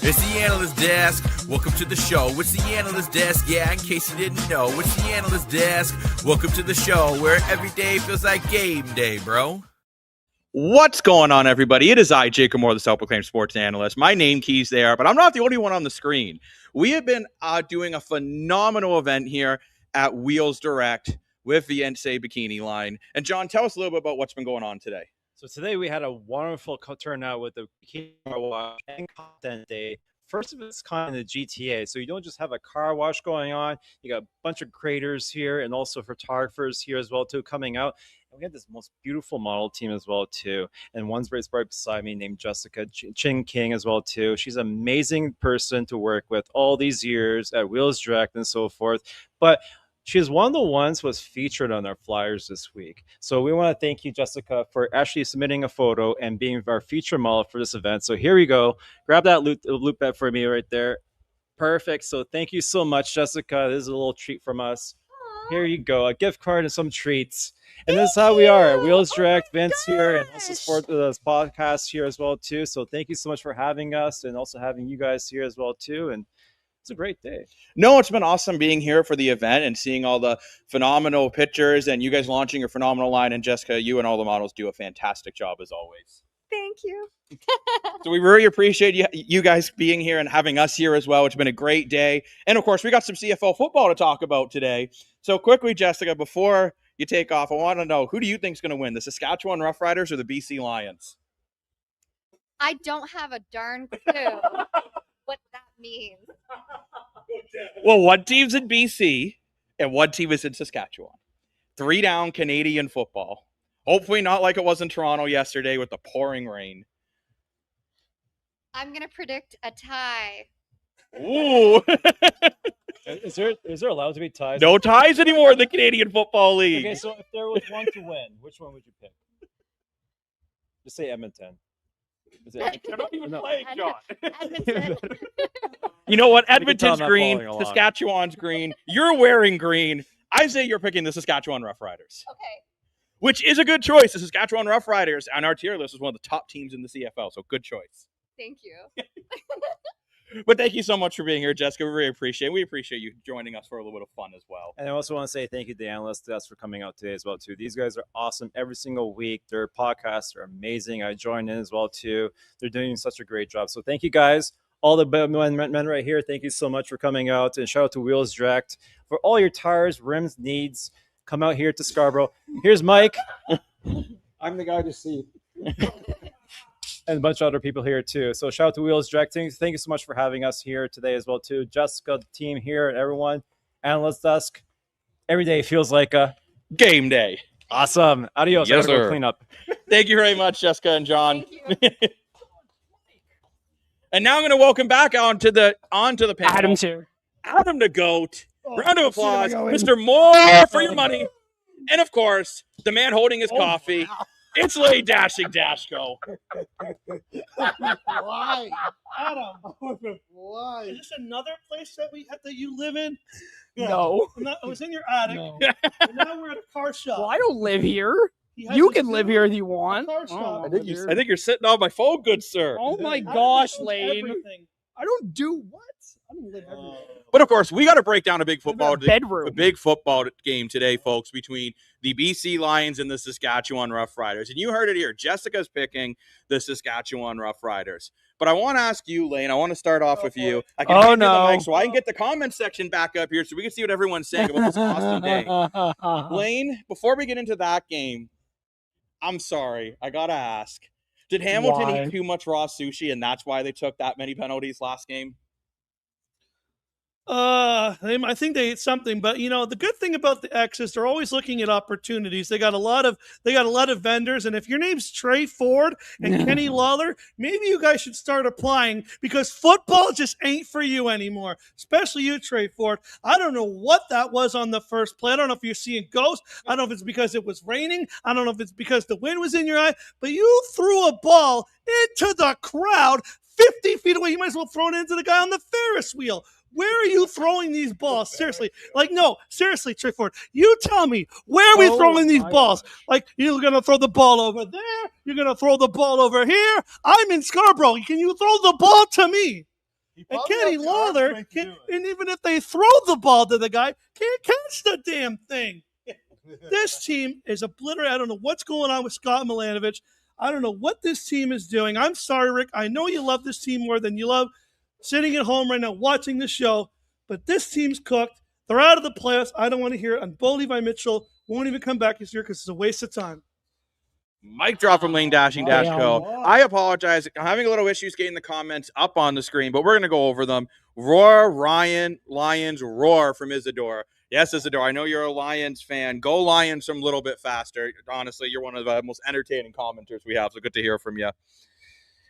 It's the Analyst Desk. Welcome to the show. It's the Analyst Desk. Yeah, in case you didn't know, it's the Analyst Desk. Welcome to the show where every day feels like game day, bro. What's going on, everybody? It is I, Jacob Moore, the self-proclaimed sports analyst. My name key's there, but I'm not the only one on the screen. We have been doing a phenomenal event here at Wheels Direct with the Vincere Bikini line. And John, tell us a little bit about what's been going on today. So today we had a wonderful turnout with the Bikini Car Wash and Content Day. First of its kind in the GTA. So you don't just have a car wash going on. You got a bunch of creators here and also photographers here as well too coming out. And we have this most beautiful model team as well too. And one's right beside me named Jessica Ching King as well too. She's an amazing person to work with all these years at Wheels Direct and so forth. But she is one of the ones who was featured on our flyers this week. So we want to thank you, Jessica, for actually submitting a photo and being our feature model for this event. So here we go. Grab that loop bed for me right there. Perfect. So thank you so much, Jessica. This is a little treat from us. Aww. Here you go. A gift card and some treats. And this is how we are at Wheels Direct. Vince here, and also support this podcast here as well too. So thank you so much for having us and also having you guys here as well too. And it's a great day. No, it's been awesome being here for the event and seeing all the phenomenal pictures and you guys launching your phenomenal line. And Jessica, you and all the models do a fantastic job as always. Thank you. So we really appreciate you guys being here and having us here as well. It's been a great day. And of course, we got some CFL football to talk about today. So quickly, Jessica, before you take off, I want to know, who do you think is going to win, the Saskatchewan Roughriders or the BC Lions? I don't have a darn clue what that means. Well, one team's in BC and one team is in Saskatchewan. 3 down Canadian football. Hopefully not like it was in Toronto yesterday with the pouring rain. I'm going to predict a tie. Ooh. Is there allowed to be ties? No ties anymore in the Canadian Football League. Okay, so if there was one to win, which one would you pick? Just say Edmonton. You're not even playing, John. Edmonton. You know what? Edmonton's green. Saskatchewan's green. You're wearing green. I say you're picking the Saskatchewan Roughriders. Okay. Which is a good choice. The Saskatchewan Roughriders on our tier list is one of the top teams in the CFL, so good choice. Thank you. But thank you so much for being here, Jessica. We really appreciate it. We appreciate you joining us for a little bit of fun as well. And I also want to say thank you to the Analyst Desk for coming out today as well, too. These guys are awesome every single week. Their podcasts are amazing. I joined in as well, too. They're doing such a great job. So thank you, guys. All the men right here, thank you so much for coming out. And shout out to Wheels Direct. For all your tires, rims, needs, come out here to Scarborough. Here's Mike. I'm the guy to see. And a bunch of other people here too. So shout out to Wheels Direct. Thank you so much for having us here today as well too. Jessica, the team here, and everyone. Analyst Desk. Every day feels like a game day. Awesome. Adios. Yes, I gotta sir. go clean up. Thank you very much, Jessica and John. Thank you. And now I'm going to welcome back onto the panel. Adam's here. Adam the GOAT. Round of applause, going. Mr. Moore, for your money. And of course, the man holding his coffee. Wow. It's Lay Dashing Dashko. Why? Adam, Why? is this another place that you live in? No. I was in your attic. No. And now we're at a car shop. Well, I don't live here. He has You a can live Zoom here if you want. car shop. I think you're sitting on my phone, good sir. Oh my Adam gosh, knows Lane. everything. I don't do what? I don't live everywhere. But of course, we got to break down a big football Bedroom. a big football game today, folks, between the BC Lions and the Saskatchewan Roughriders. And you heard it here. Jessica's picking the Saskatchewan Roughriders. But I want to ask you, Lane, I want to start off with you. I can hand you the mic so I can get the comment section back up here so we can see what everyone's saying about this awesome day. Lane, before we get into that game, I'm sorry. I got to ask. Did Hamilton Why? eat too much raw sushi, and that's why they took that many penalties last game? I think they ate something, but the good thing about the X is they're always looking at opportunities. They got a lot of vendors, and if your name's Trey Ford and Kenny Lawler, maybe you guys should start applying because football just ain't for you anymore. Especially you, Trey Ford. I don't know what that was on the first play. I don't know if you're seeing ghosts. I don't know if it's because it was raining. I don't know if it's because the wind was in your eye, but you threw a ball into the crowd 50 feet away. You might as well throw it into the guy on the Ferris wheel. Where are you throwing these balls? Seriously. Seriously, Trey Ford. You tell me, where are we throwing these balls? Gosh. Like, you're going to throw the ball over there. You're going to throw the ball over here. I'm in Scarborough. Can you throw the ball to me? And Kenny Lawler, and even if they throw the ball to the guy, can't catch the damn thing. This team is obliterated. I don't know what's going on with Scott Milanovich. I don't know what this team is doing. I'm sorry, Rick. I know you love this team more than you love sitting at home right now watching the show, but this team's cooked. They're out of the playoffs. I don't want to hear it. And Bo Levi Mitchell won't even come back this year because it's a waste of time. Mic drop from Lane Dashing Dash Co. I apologize. I'm having a little issues getting the comments up on the screen, but we're going to go over them. Roar, Ryan, Lions, roar from Isadora. Yes, Isadora, I know you're a Lions fan. Go Lions some little bit faster. Honestly, you're one of the most entertaining commenters we have, so good to hear from you.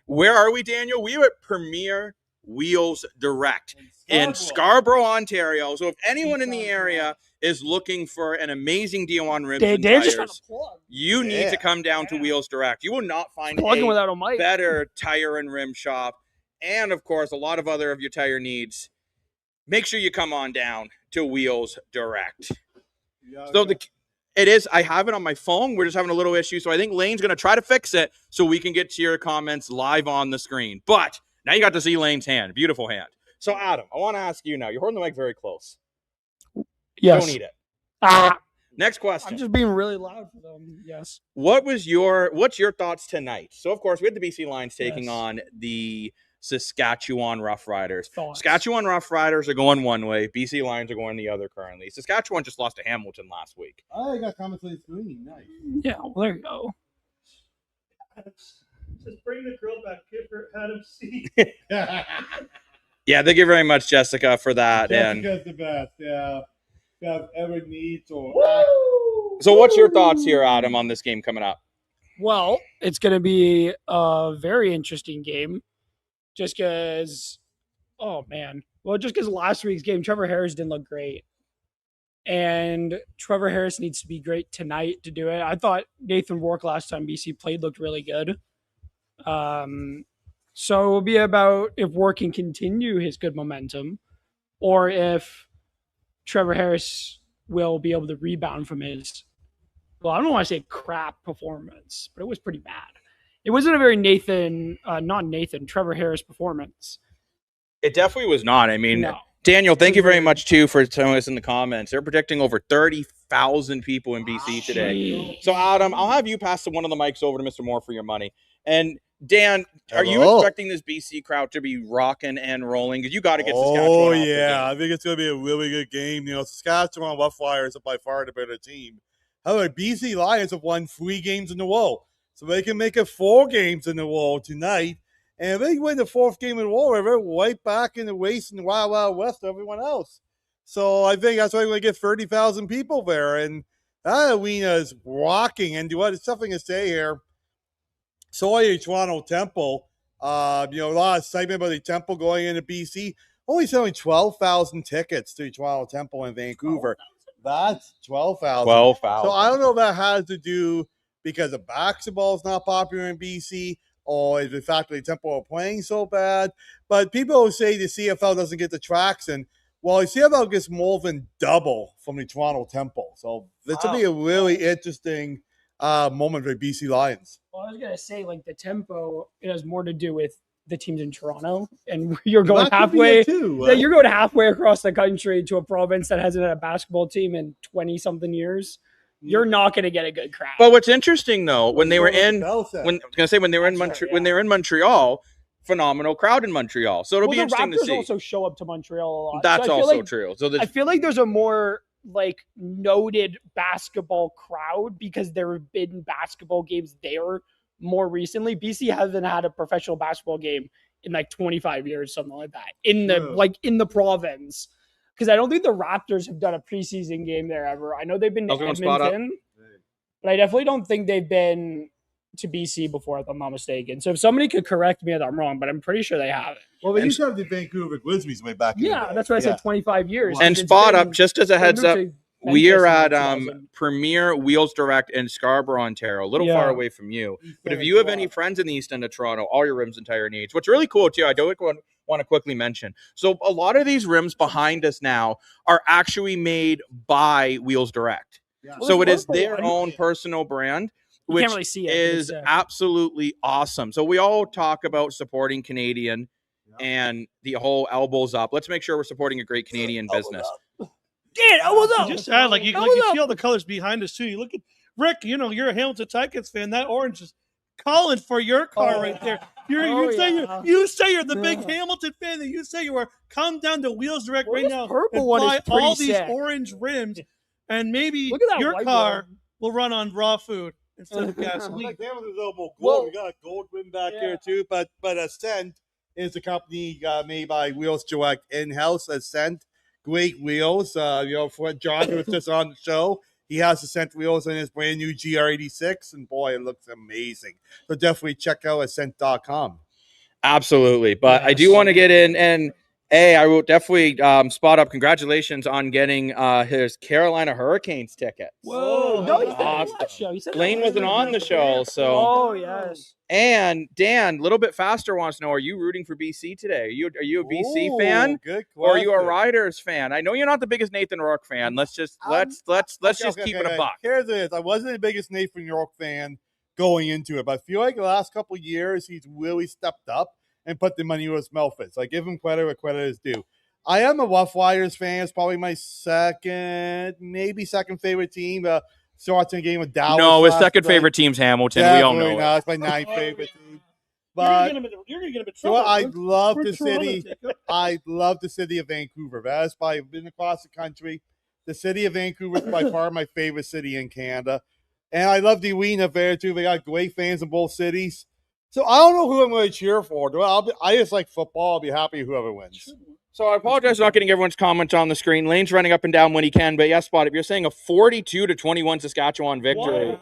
Where are we, Daniel? We are at Premier Wheels Direct in Scarborough, Ontario. So if anyone in the area is looking for an amazing deal on rims and tires, you need to come down to Wheels Direct. You will not find a better tire and rim shop. And, of course, a lot of other of your tire needs. Make sure you come on down to Wheels Direct. So it is, I have it on my phone. We're just having a little issue. So I think Lane's going to try to fix it so we can get to your comments live on the screen. But now you got to see Lane's hand. Beautiful hand. So, Adam, I want to ask you now. You're holding the mic very close. Yes. Don't eat it. Ah. Next question. I'm just being really loud for them. Yes. What's your thoughts tonight? So, of course, we had the BC Lions taking on the Saskatchewan Roughriders. Saskatchewan Roughriders are going one way. BC Lions are going the other currently. Saskatchewan just lost to Hamilton last week. I got comments on the screen. Nice. Yeah, well, there you go. Just bring the girl back. Give her Adam C. Yeah, thank you very much, Jessica, for that. Jessica's the best. Yeah. Have ever needs or So what's your thoughts here, Adam, on this game coming up? Well, it's going to be a very interesting game. Just because, just because last week's game, Trevor Harris didn't look great. And Trevor Harris needs to be great tonight to do it. I thought Nathan Rourke last time BC played looked really good. So it will be about if Rourke can continue his good momentum or if Trevor Harris will be able to rebound from his, well, I don't want to say crap performance, but it was pretty bad. It wasn't a very Trevor Harris performance. It definitely was not. I mean, No. Daniel, thank you very much, too, for telling us in the comments. They're predicting over 30,000 people in BC today. Jeez. So, Adam, I'll have you pass one of the mics over to Mr. Moore for your money. And, Dan, are you expecting this BC crowd to be rocking and rolling? Because you got to get Saskatchewan off the game. I think it's going to be a really good game. You know, Saskatchewan Roughriders are by far the better team. However, BC Lions have won 3 games in a row. So they can make it 4 games in a row tonight. And if they win the 4th game in a row, they're right back in the race in the Wild Wild West of everyone else. So I think that's why we're going to get 30,000 people there. And that arena is rocking. And there's something to say here. Sorry, Toronto Temple. A lot of excitement about the Temple going into BC. Only selling 12,000 tickets to Toronto Temple in Vancouver. That's 12,000. 12,000. So I don't know if that has to do because the basketball is not popular in BC or the fact that the Temple are playing so bad. But people say the CFL doesn't get the traction. Well, the CFL gets more than double from the Toronto Temple. So this will be a really interesting moment for BC Lions. Well, I was going to say, the tempo, it has more to do with the teams in Toronto. And you're going halfway. You're going halfway across the country to a province that hasn't had a basketball team in 20-something years. You're not going to get a good crowd. But what's interesting though, when they were in Montreal, phenomenal crowd in Montreal. So it'll be interesting to see. The Raptors also show up to Montreal a lot. That's also true. So I feel like there's a more noted basketball crowd because there have been basketball games there more recently. BC hasn't had a professional basketball game in 25 years, something like that. In the province. Because I don't think the Raptors have done a preseason game there ever. I know they've been to Edmonton, but I definitely don't think they've been to BC before, if I'm not mistaken. So if somebody could correct me if I'm wrong, but I'm pretty sure they haven't. Well, they used to have the Vancouver Grizzlies way back in the day. That's what I said, 25 years. And spot up, just as a heads up, we are at Premier Wheels Direct in Scarborough, Ontario, a little far away from you. But if you have any friends in the East End of Toronto, all your rims and tire needs. What's really cool, too, I do want to quickly mention. So a lot of these rims behind us now are actually made by Wheels Direct. Yeah. So it is their own personal brand, which is absolutely awesome. So we all talk about supporting Canadian. and the whole elbows up. Let's make sure we're supporting a great Canadian business. Dan, elbows up. Just add like you see all the colors behind us too. You look at Rick. You know you're a Hamilton Ticats fan. That orange is calling for your car right there. You say you're the big Hamilton fan that you say you are. Come down to Wheels Direct right now purple and one buy is pretty all these sick. orange rims, and maybe Look at that your white car one. will run on raw food instead of gasoline. Like Hamilton's a little more gold. Well, We got a gold rim back here too, but Ascent is a company made by Wheels Direct in-house. Ascent, great wheels. For John was just on the show. He has Ascent wheels in his brand new GR86, and boy, it looks amazing. So definitely check out Ascent.com. Absolutely. But I do want to get in, and I will definitely spot up. Congratulations on getting his Carolina Hurricanes tickets. Whoa. No, he said that Awesome. last show. He said that Lane last wasn't show. on the show, so. Oh, yes. And Dan, a little bit faster, wants to know: are you rooting for BC today? Are you a BC fan, Good or are you a question. Riders fan? I know you're not the biggest Nathan Rourke fan. Let's just keep it a buck. Here's it. I wasn't the biggest Nathan York fan going into it, but I feel like the last couple of years he's really stepped up and put the money where his mouth is. I give him credit where credit is due. I am a Roughriders fan. It's probably my second favorite team. Starts in a game with Dallas. No, his last second night. favorite team's Hamilton. We all know Definitely it. It's my ninth favorite team. You're But gonna get him in so trouble. I love For the Toronto, city. Jacob. I love the city of Vancouver. That's I've been across the country. The city of Vancouver is by far my favorite city in Canada. And I love the arena there too. They got great fans in both cities. So I don't know who I'm going to cheer for. I just like football. I'll be happy whoever wins. So I apologize for not getting everyone's comments on the screen. Lane's running up and down when he can, but yes, Spot, if you're saying a 42-21 Saskatchewan victory,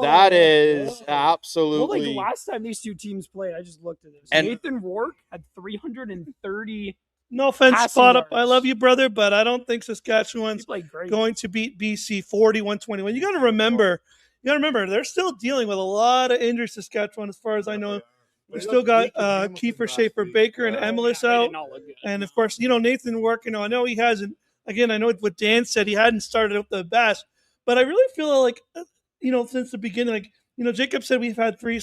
that is absolutely. Well, like last time these two teams played, I just looked at this. And- Nathan Rourke had 330. No offense, Passing Spot Up. yards. I love you, brother, but I don't think Saskatchewan's He played great. going to beat BC 41-21. You got to remember, they're still dealing with a lot of injuries, Saskatchewan, as far as I know. We still got Kiefer Schaefer-Baker and Emilus They out. did not look good. And, of course, Nathan Rourke, I know he hasn't. Again, I know what Dan said. He hadn't started out the best. But I really feel like, since the beginning, Jacob said we've had three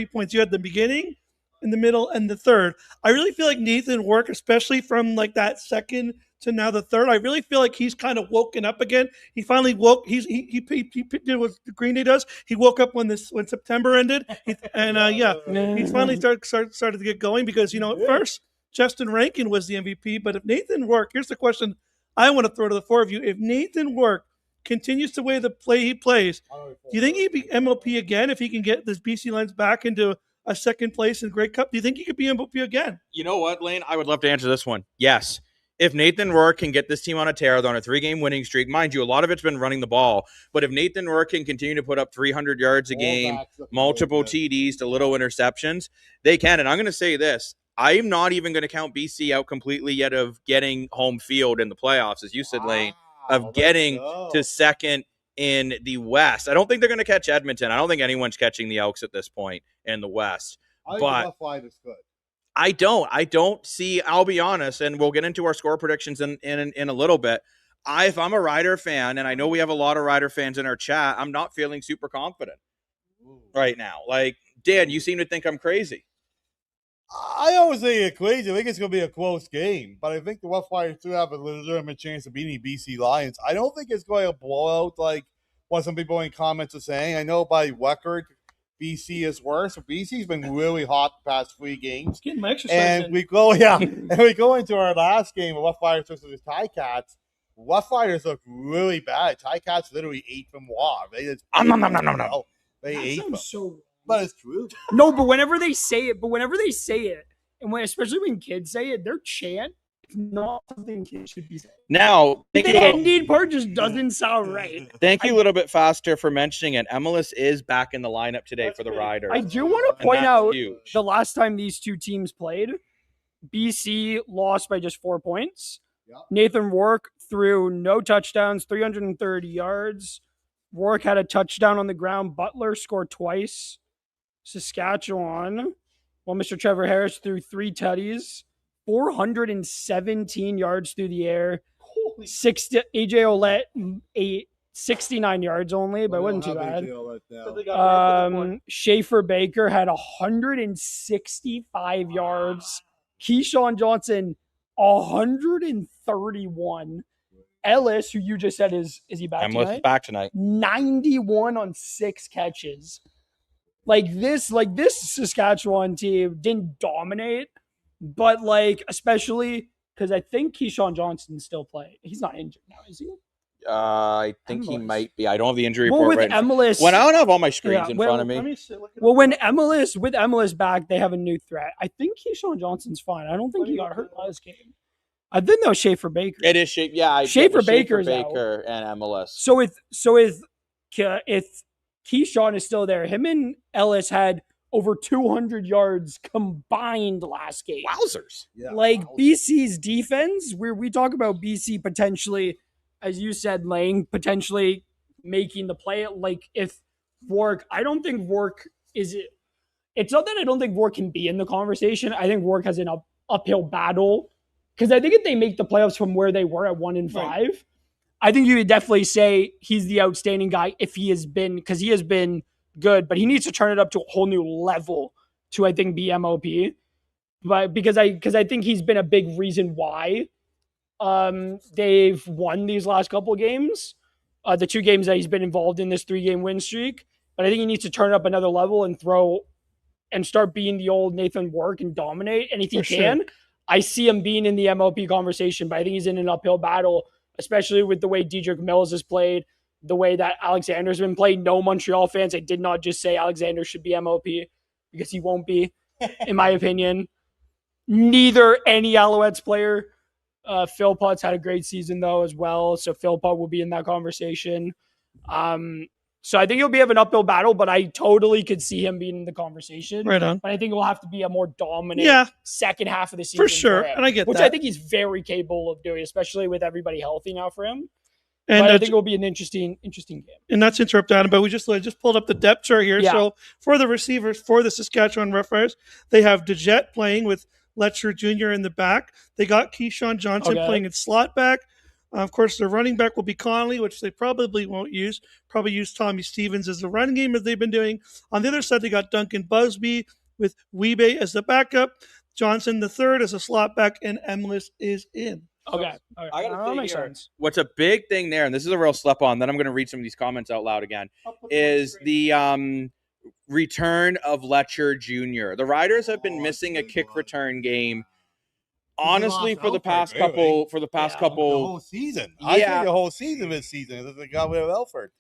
points. You had the beginning, in the middle, and the third. I really feel like Nathan Rourke, especially from like that second to now the third, I really feel like he's kind of woken up again. He finally woke. He did what Green Day does. He woke up when September ended, he's finally started to get going because at first Justin Rankin was the MVP, but if Nathan Rourke, here's the question I want to throw to the four of you: if Nathan Rourke continues the way the play he plays, do you think he'd be MLP again if he can get this BC Lions back into a second place in Grey Cup? Do you think he could be MVP again? You know what, Lane? I would love to answer this one. Yes. If Nathan Rourke can get this team on a tear, they're on a 3-game winning streak. Mind you, a lot of it's been running the ball. But if Nathan Rourke can continue to put up 300 yards a game, multiple TDs to little interceptions, they can. And I'm going to say this. I'm not even going to count BC out completely yet of getting home field in the playoffs, as you said, Lane, of getting to second in the West. I don't think they're going to catch Edmonton. I don't think anyone's catching the Elks at this point in the West. But I don't see, I'll be honest, and we'll get into our score predictions in a little bit. If I'm a Rider fan, and I know we have a lot of Rider fans in our chat, I'm not feeling super confident right now. Like, Dan, you seem to think I'm crazy. I always say it's crazy. I think it's going to be a close game, but I think the Roughriders do have a legitimate chance of beating BC Lions. I don't think it's going to blow out like what some people in comments are saying. I know by record, BC is worse. BC's been really hot the past 3 games. Getting my exercise And in. we go into our last game of Roughriders versus the Ticats. Roughriders look really bad. Ticats literally ate from Wa. They just they ate them. So, But it's true. no, but whenever they say it, and especially when kids say it, their chant is not something kids should be saying. Now, The ending part just doesn't sound right. thank you a little bit faster for mentioning it. Emilus is back in the lineup today for the Riders. I do want to And point that's out huge. the last time these two teams played, BC lost by just 4 points. Yeah. Nathan Rourke threw no touchdowns, 330 yards. Rourke had a touchdown on the ground. Butler scored twice. Saskatchewan, Mr. Trevor Harris threw 3 tutties, 417 yards through the air. AJ Olette, 69 yards only, but it wasn't too bad. Schaefer Baker had 165 yards Keyshawn Johnson, 131. Ellis, who you just said is he back Analyst tonight? is back tonight. 91 on 6 catches. Like this Saskatchewan team didn't dominate, but like especially because I think Keyshawn Johnson still play. He's not injured now, is he? I think he Analyst. might be. I don't have the injury Well, report with right now. Analyst, When I don't have all my screens Yeah, in well, front of me. Let me see. Look at well, when Analyst back, they have a new threat. I think Keyshawn Johnson's fine. I don't think he got hurt last game. I think that was Schaefer Baker. It is shape. Yeah, Schaefer Baker's out. Baker and MLS. So if Keyshawn is still there, him and Ellis had over 200 yards combined last game. Wowzers. Yeah, Like BC's defense, where we talk about BC potentially, as you said, Lang, potentially making the play. Like if Vork, I don't think Vork is it. It's not that I don't think Vork can be in the conversation. I think Vork has an uphill battle because I think if they make the playoffs from where they were at 1-5, I think you would definitely say he's the outstanding guy if he has been, because he has been good, but he needs to turn it up to a whole new level to, I think, be MOP. But because I think he's been a big reason why they've won these last couple of games, the 2 games that he's been involved in this 3-game win streak. But I think he needs to turn it up another level and start being the old Nathan Work and dominate. And if he can, I see him being in the MLP conversation, but I think he's in an uphill battle, especially with the way Dedrick Mills has played, the way that Alexander's been played. No Montreal fans, I did not just say Alexander should be MLP because he won't be, in my opinion. Neither any Alouettes player. Philpott's had a great season, though, as well. So Philpott will be in that conversation. So I think he'll be having an uphill battle, but I totally could see him being in the conversation. Right on. But I think it will have to be a more dominant second half of the season. For sure. him, And I get which that. I think he's very capable of doing, especially with everybody healthy now for him. And but I think it will be an interesting game. And not to interrupt Adam, but we just pulled up the depth chart here. Yeah. So for the receivers for the Saskatchewan Roughriders, they have DeJet playing with Letcher Jr. in the back. They got Keyshawn Johnson playing in slot back. Of course, their running back will be Conley, which they probably won't use. Probably use Tommy Stevens as the running game as they've been doing. On the other side, they got Duncan Busby with Wiebe as the backup, Johnson the third as a slot back, and Emlis is in. Okay. I got that to makes say sense. what's a big thing there, and this is a real slip on, then I'm going to read some of these comments out loud again, is the return of Letcher Jr. The Riders have been missing a kick return game. Honestly, for the past couple, the whole season. I think the whole season this season they got rid of Elford.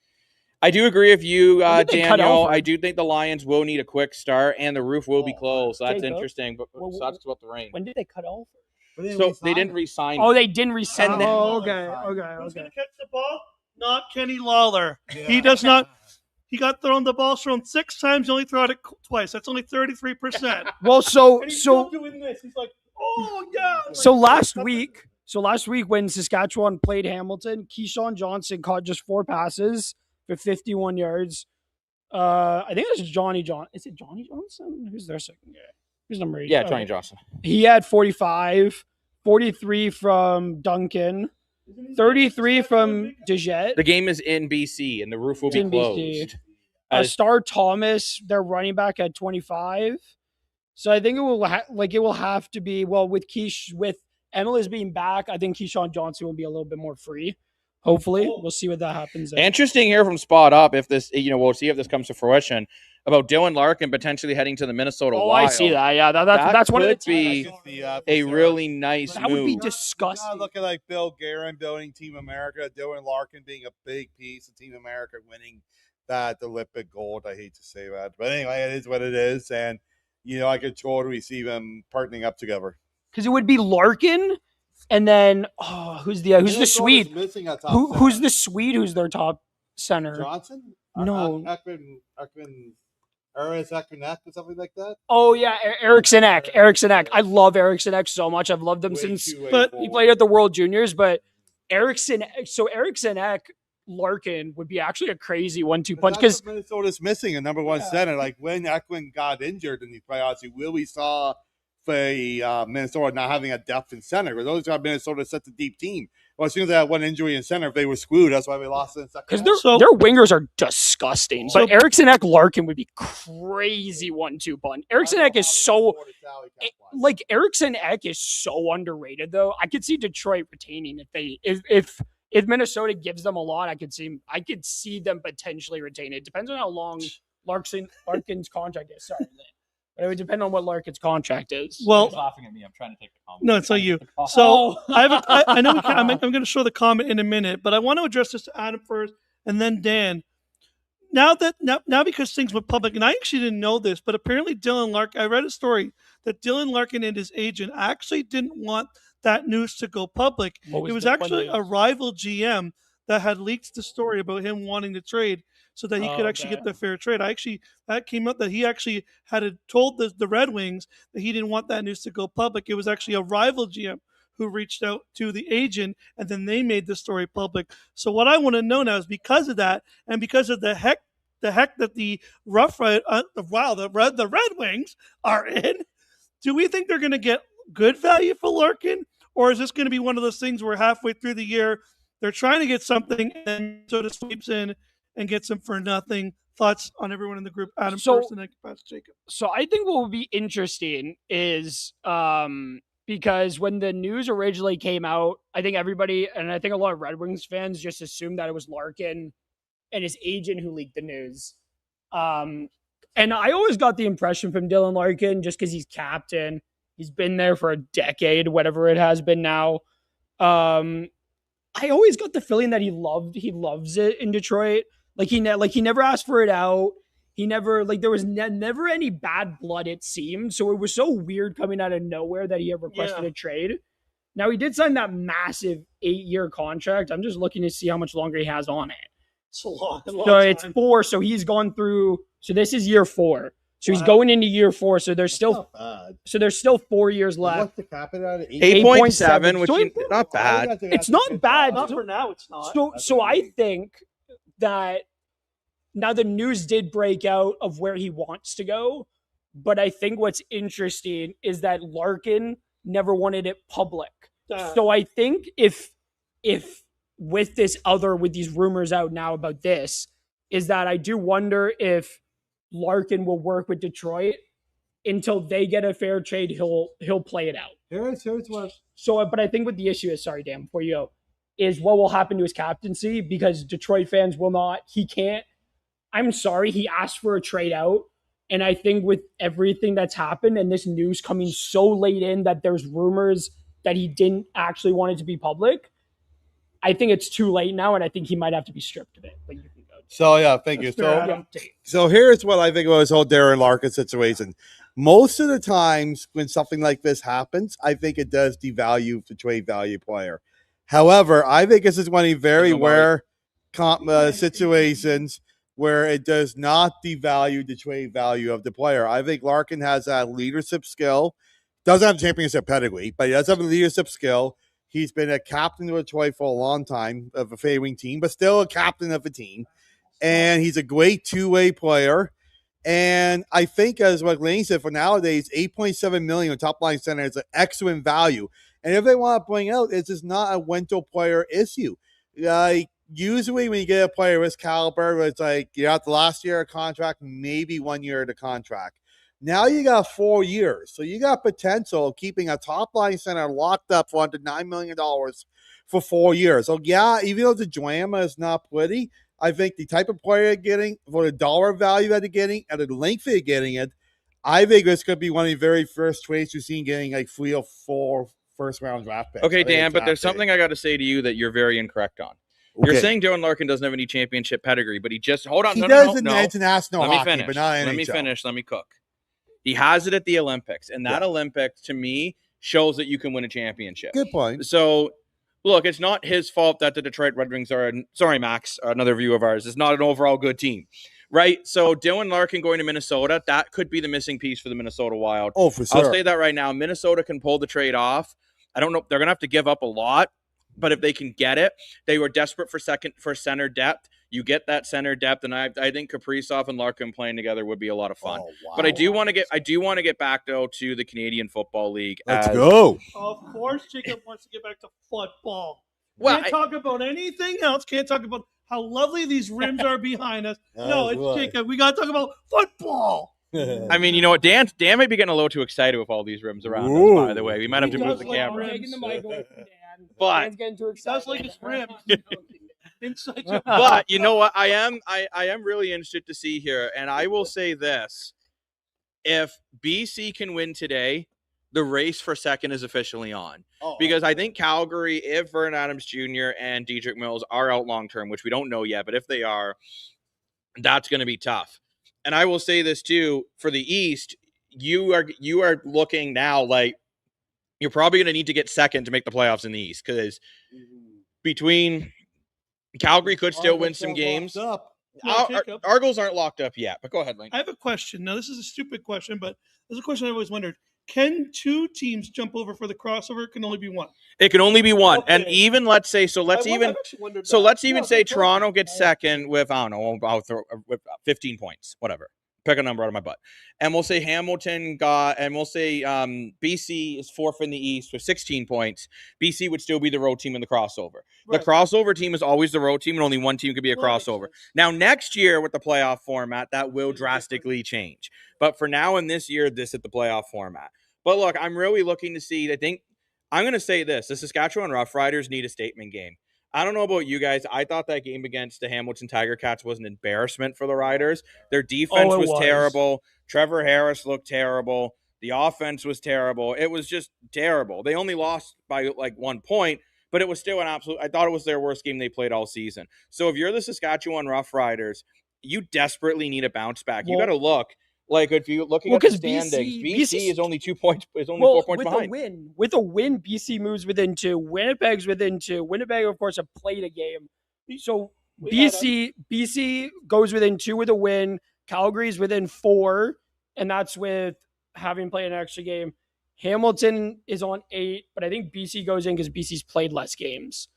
I do agree with you, When did they cut Daniel. Elford? I do think the Lions will need a quick start, and the roof will be closed. So that's Jacob? interesting, but Well, sucks about the rain. When did they cut off? So they didn't re-sign. Oh, they didn't resign. And then- Oh, okay. Who's going to catch the ball? Not Kenny Lawler. He does not. He got thrown the ball thrown 6 times. He only threw it twice. That's only 33%. Well, And he's still doing this. He's like, oh yeah. So last week when Saskatchewan played Hamilton, Keyshawn Johnson caught just 4 passes for 51 yards. I think it was Johnny John. Is it Johnny Johnson? Who's their second guy? Who's number 8? Yeah, Johnny Johnson. He had 45, 43 from Duncan, 33 from DeJet. The game is in BC, and the roof will It's be in closed. BC. As- Star Thomas, their running back, at 25. So I think it will have to be, well, with Emil's being back, I think Keyshawn Johnson will be a little bit more free. Hopefully, we'll see what that happens. There. Interesting here from Spot Up. If this, we'll see if this comes to fruition about Dylan Larkin potentially heading to the Minnesota Wild. I see that. Yeah, that's one of the could be teams. a really nice That would be move. disgusting. Looking like Bill Guerin building Team America, Dylan Larkin being a big piece of Team America winning that Olympic gold. I hate to say that, but anyway, it is what it is, and I could totally see them partnering up together. Because it would be Larkin, and then who's the Swede? Who's the Swede? Who's their top center? Johnson? No. Ekman, Ekman or something like that. Oh yeah, Eriksson Ek. I love Eriksson Ek so much. I've loved him since he played at the World Juniors. But Eriksson Ek, Larkin would be actually a crazy 1-2 punch because Minnesota's missing a number 1 center. Like when Ekman got injured in the playoffs, we saw for Minnesota not having a depth in center. Because those got Minnesota such a deep team. Well, as soon as they had one injury in center, if they were screwed, that's why they lost in the second. Because their wingers are disgusting. But Eriksson Ek Larkin would be crazy 1-2 punch. Eriksson Ek is so Eriksson Ek is so underrated though. I could see Detroit retaining if Minnesota gives them a lot. I could see them potentially retain it. Depends on how long Larkin's contract is. Sorry, but it would depend on what Larkin's contract is. Well, laughing at me. I'm trying to take the comment. No, it's not you. So I know I'm going to show the comment in a minute, but I want to address this to Adam first, and then Dan. Now because things went public, and I actually didn't know this, but apparently Dylan Larkin. I read a story that Dylan Larkin and his agent actually didn't want that news to go public. It was actually a rival GM that had leaked the story about him wanting to trade, so that he could actually get the fair trade. That came up that he actually had told the Red Wings that he didn't want that news to go public. It was actually a rival GM who reached out to the agent, and then they made the story public. So what I want to know now is, because of that, and because of the heck that the the Red Wings are in, do we think they're going to get good value for Larkin, or is this going to be one of those things where halfway through the year they're trying to get something and sort of sweeps in and gets them for nothing? Thoughts on everyone in the group? Adam first, and then pass to Jacob. So I think what would be interesting is because when the news originally came out, I think everybody, and I think a lot of Red Wings fans, just assumed that it was Larkin and his agent who leaked the news. And I always got the impression from Dylan Larkin, just because he's captain, he's been there for a decade, whatever it has been now. I always got the feeling that he loves it in Detroit. He never asked for it out. He never, there was never any bad blood, it seemed. So it was so weird coming out of nowhere that he had requested a trade. Now, he did sign that massive 8-year contract. I'm just looking to see how much longer he has on it. It's a long so time. It's 4. So he's gone through. So this is year 4. So he's going into year 4. So there's still 4 years left. What's the cap at 8.7, which is not bad. It's not bad. Not for now, it's not. So I think that now the news did break out of where he wants to go, but I think what's interesting is that Larkin never wanted it public. So I think if with these rumors out now about this, is that I do wonder if Larkin will work with Detroit until they get a fair trade. He'll play it out. Here's what. So, but I think what the issue is, sorry, Dan, before you go, is what will happen to his captaincy, because Detroit fans will not. He can't. I'm sorry, he asked for a trade out, and I think with everything that's happened and this news coming so late in that there's rumors that he didn't actually want it to be public, I think it's too late now, and I think he might have to be stripped of it. But you can go. So, yeah, thank you. So here's what I think about this whole Darren Larkin situation. Most of the times when something like this happens, I think it does devalue the trade value player. However, I think this is one of the very rare situations where it does not devalue the trade value of the player. I think Larkin has that leadership skill. Doesn't have championship pedigree, but he does have a leadership skill. He's been a captain of Detroit for a long time, of a favoring team, but still a captain of a team. And he's a great two-way player. And I think, as what Lane said, for nowadays, $8.7 million on top line center is an excellent value. And if they want to bring out, it's just not a rental player issue. Usually when you get a player of this caliber, it's like you got the last year of contract, maybe 1 year of the contract. Now you got 4 years. So you got potential of keeping a top line center locked up for under $9 million for 4 years. So yeah, even though the drama is not pretty, I think the type of player you're getting, for the dollar value that you're getting, and the length that you're getting it, I think this could be one of the very first trades you've seen getting like 3 or 4 first-round draft picks. Okay, Dan, but there's something I got to say to you that you're very incorrect on. Okay. You're saying Dylan Larkin doesn't have any championship pedigree, but he just – hold on. He No. international Let me hockey, finish. but not NHL. Let me finish. Let me cook. He has it at the Olympics, and that Olympics, to me, shows that you can win a championship. Good point. So – look, it's not his fault that the Detroit Red Wings are – sorry, Max, another view of ours. It's not an overall good team, right? So Dylan Larkin going to Minnesota, that could be the missing piece for the Minnesota Wild. Oh, for sure. I'll say that right now. Minnesota can pull the trade off. I don't know. They're going to have to give up a lot. But if they can get it, they were desperate for center depth. You get that center depth, and I think Kaprizov and Larkin playing together would be a lot of fun. Oh, wow. But I do want to get back though to the Canadian Football League. Let's go. Of course, Jacob wants to get back to football. Well, Can't talk about anything else. Can't talk about how lovely these rims are behind us. No, it's Jacob. We got to talk about football. I mean, you know what? Dan might be getting a little too excited with all these rims around us, by the way. We might have to move the camera. Taking the mic away from Dan. But Dan's getting too excited. Sounds like his rims. But you know what? I am really interested to see here, and I will say this: if BC can win today, the race for second is officially on. Because I think Calgary, if Vern Adams Jr. and Dedrick Mills are out long term, which we don't know yet, but if they are, that's going to be tough. And I will say this too: for the East, you are looking now like you're probably going to need to get second to make the playoffs in the East, because between Calgary could still win some games. Argos aren't locked up yet, but go ahead, Lane. I have a question. Now, this is a stupid question, but there's a question I always wondered. Can two teams jump over for the crossover? It can only be one. It can only be one. Okay. And even let's say, let's even say Toronto gets second with, I don't know, with 15 points, whatever. Pick a number out of my butt. And we'll say Hamilton we'll say BC is fourth in the East with 16 points. BC would still be the road team in the crossover. Right. The crossover team is always the road team, and only one team could be a crossover. Now, next year with the playoff format, that will drastically change. But for now and this year, this is the playoff format. But look, I'm really looking to see, I'm going to say this. The Saskatchewan Roughriders need a statement game. I don't know about you guys. I thought that game against the Hamilton Tiger Cats was an embarrassment for the Riders. Their defense was terrible. Trevor Harris looked terrible. The offense was terrible. It was just terrible. They only lost by like 1 point, but it was still I thought it was their worst game they played all season. So if you're the Saskatchewan Roughriders, you desperately need a bounce back. You got to look. Like, if you're looking at the standings, BC is only 2 points, is only 4 points behind. With a win, BC moves within 2. Winnipeg's within 2. Winnipeg, of course, have played a game. So BC goes within 2 with a win. Calgary's within 4, and that's with having played an extra game. Hamilton is on 8, but I think BC goes in because BC's played less games.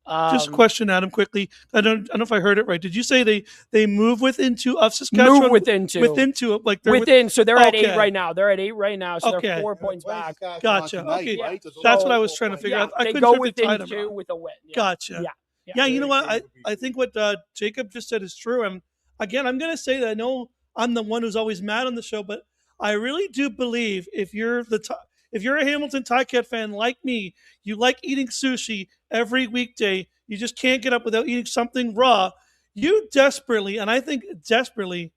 Just a question, Adam, quickly. I don't know if I heard it right. Did you say they move within 2 of Saskatchewan? Move within 2. Within 2, like they're within. So they're at 8 right now. They're at 8 right now. So they're 4 points back. Gotcha. Okay, that's what I was trying to figure out. I they couldn't go sure within 2 with a win. Gotcha. Yeah. You know what? I think what Jacob just said is true. I'm going to say that I know I'm the one who's always mad on the show, but I really do believe if you're a Hamilton Ticat fan like me, you like eating sushi every weekday. You just can't get up without eating something raw. You desperately, and I think desperately,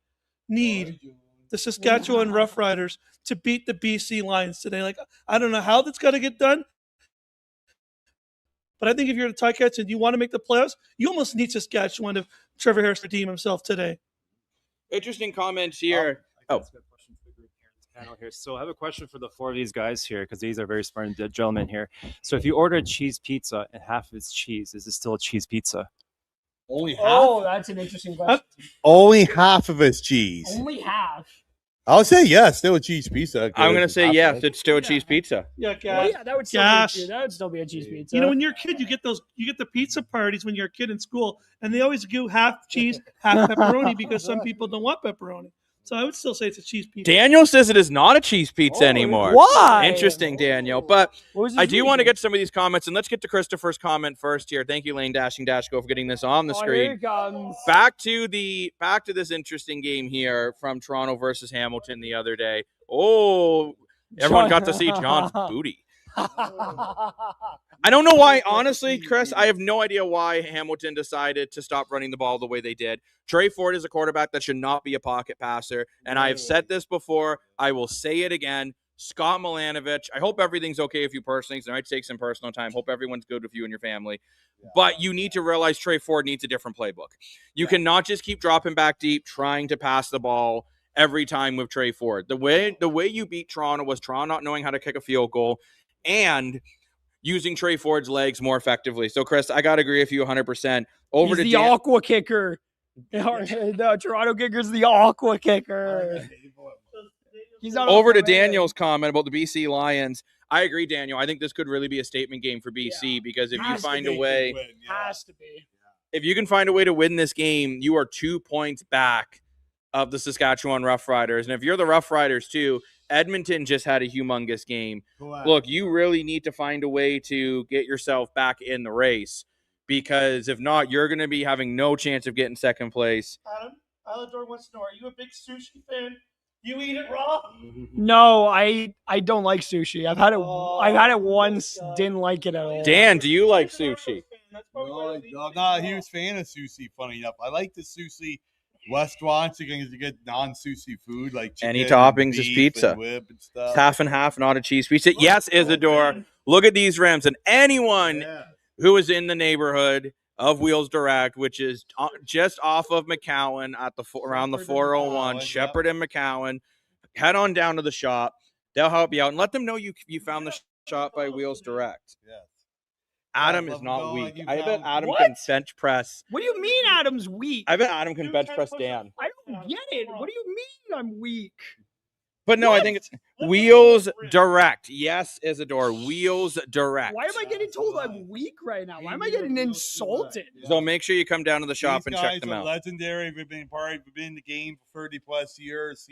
need the Saskatchewan Roughriders to beat the BC Lions today. Like, I don't know how that's got to get done, but I think if you're the Ticats and you want to make the playoffs, you almost need Saskatchewan if Trevor Harris to redeem himself today. Interesting comments here. Panel here. So I have a question for the 4 of these guys here, because these are very smart gentlemen here. So if you order a cheese pizza and half of it's cheese, is it still a cheese pizza? Only half? Oh, that's an interesting question. Only half of it's cheese. Only half. I'll say yes, still a cheese pizza. I'm going to say yes, it's still a cheese pizza. Yeah, that would still be a cheese pizza. You know, when you're a kid, you get the pizza parties when you're a kid in school, and they always do half cheese, half pepperoni, because some people don't want pepperoni. So I would still say it's a cheese pizza. Daniel says it is not a chease pizza anymore. Why? Interesting, Daniel. But I do want to get some of these comments, and let's get to Christopher's comment first here. Thank you, Lane Dashing-Go, for getting this on the screen. Here it comes. Back to this interesting game here from Toronto versus Hamilton the other day. Oh, everyone got to see John's booty. I don't know why, honestly, Chris, I have no idea why Hamilton decided to stop running the ball the way they did. Trey Ford is a quarterback that should not be a pocket passer, and I have said this before. I will say it again. Scott Milanovich, I hope everything's okay with you personally, because it might take some personal time. Hope everyone's good with you and your family. But you need to realize Trey Ford needs a different playbook. You cannot just keep dropping back deep, trying to pass the ball every time with Trey Ford. The way you beat Toronto was Toronto not knowing how to kick a field goal and using Trey Ford's legs more effectively. So, Chris, I got to agree with you 100%. He's the aqua kicker. The Toronto kicker's the aqua kicker. Over to Daniel's comment about the BC Lions. I agree, Daniel. I think this could really be a statement game for BC because if you find a way, Has to be. if you can find a way to win this game, you are 2 points back of the Saskatchewan Roughriders. And if you're the Roughriders too, Edmonton just had a humongous game. Correct. Look, you really need to find a way to get yourself back in the race because if not, you're going to be having no chance of getting second place. Adam, Alador wants to know: are you a big sushi fan? You eat it raw? No, I don't like sushi. I've had it once, didn't like it at all. Dan, do you like sushi? No, I'm not a huge fan of sushi, funny enough. I like the sushi restaurants. You can get non-sushi food like chicken, Any toppings is beef, pizza. and whip and stuff. It's half and half, not a cheese pizza. Yes, Isidore. Look at these rims. And anyone who is in the neighborhood of Wheels Direct, which is just off of McCowan at around the 401, Shepherd and McCowan, head on down to the shop. They'll help you out and let them know you found the shop by Wheels Direct. Yeah. Adam Yeah, is not love weak. you I bet found- Adam What? can bench press. What do you mean Adam's weak? I bet Adam can bench press Dan. I don't get it. What do you mean I'm weak? But no, I think it's Wheels Direct. Yes, Isidore. Wheels Direct. Why am I getting told I'm weak right now? Why am I getting insulted? So make sure you come down to the shop These and check guys them are out. legendary. We've been in the game for 30 plus years.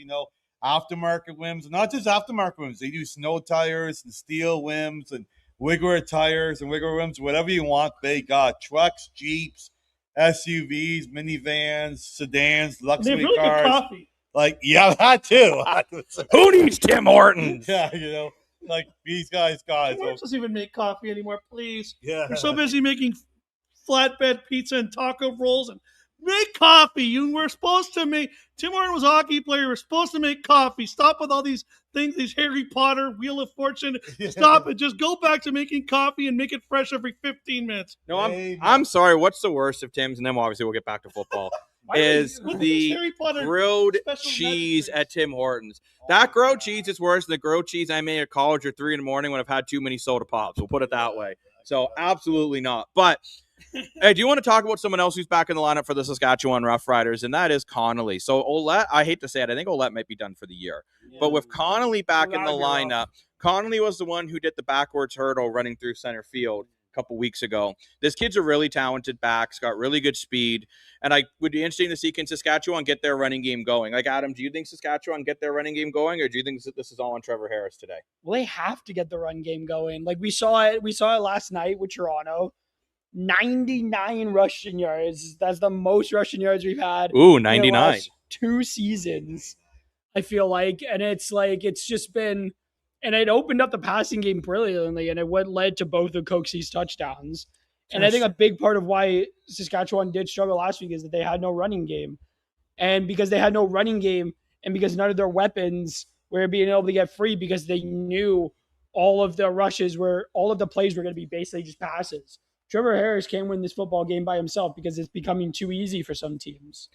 Aftermarket rims, not just aftermarket rims. They do snow tires and steel rims and Wigger tires and Wigger rims, whatever you want. They got trucks, Jeeps, SUVs, minivans, sedans, They luxury have really good cars. coffee. That too. Who needs Tim Hortons? Yeah, these guys. Tim Hortons doesn't even make coffee anymore, please. Yeah. They're so busy making flatbed pizza and taco rolls and make coffee. You were supposed to make. Tim Hortons was a hockey player. We're supposed to make coffee. Stop with all these things, these Harry Potter, Wheel of Fortune. Stop it. Just go back to making coffee and make it fresh every 15 minutes. No, I'm sorry. What's the worst of Tim's? And then obviously we'll get back to football. Is Look at these the Harry Potter grilled special cheese messages. at Tim Hortons. That grilled cheese is worse than the grilled cheese I made at college at 3 a.m. when I've had too many soda pops. We'll put it that way. So absolutely not. But hey, do you want to talk about someone else who's back in the lineup for the Saskatchewan Roughriders? And that is Connolly. So Olette, I hate to say it, I think Olette might be done for the year. But with Connolly back in the lineup, Connolly was the one who did the backwards hurdle running through center field a couple weeks ago. This kid's a really talented back. He's got really good speed. And I would be interesting to see, can Saskatchewan get their running game going? Like, Adam, do you think Saskatchewan get their running game going, or do you think that this is all on Trevor Harris today? Well, they have to get the run game going. Like we saw it last night with Toronto. 99 rushing yards. That's the most rushing yards we've had. Ooh, in the 99. last 2 seasons, I feel like. And it's just been, and it opened up the passing game brilliantly, and it led to both of Coxey's touchdowns. And I think a big part of why Saskatchewan did struggle last week is that they had no running game. And because they had no running game, and because none of their weapons were being able to get free, because they knew all of the plays were going to be basically just passes. Trevor Harris can't win this football game by himself because it's becoming too easy for some teams.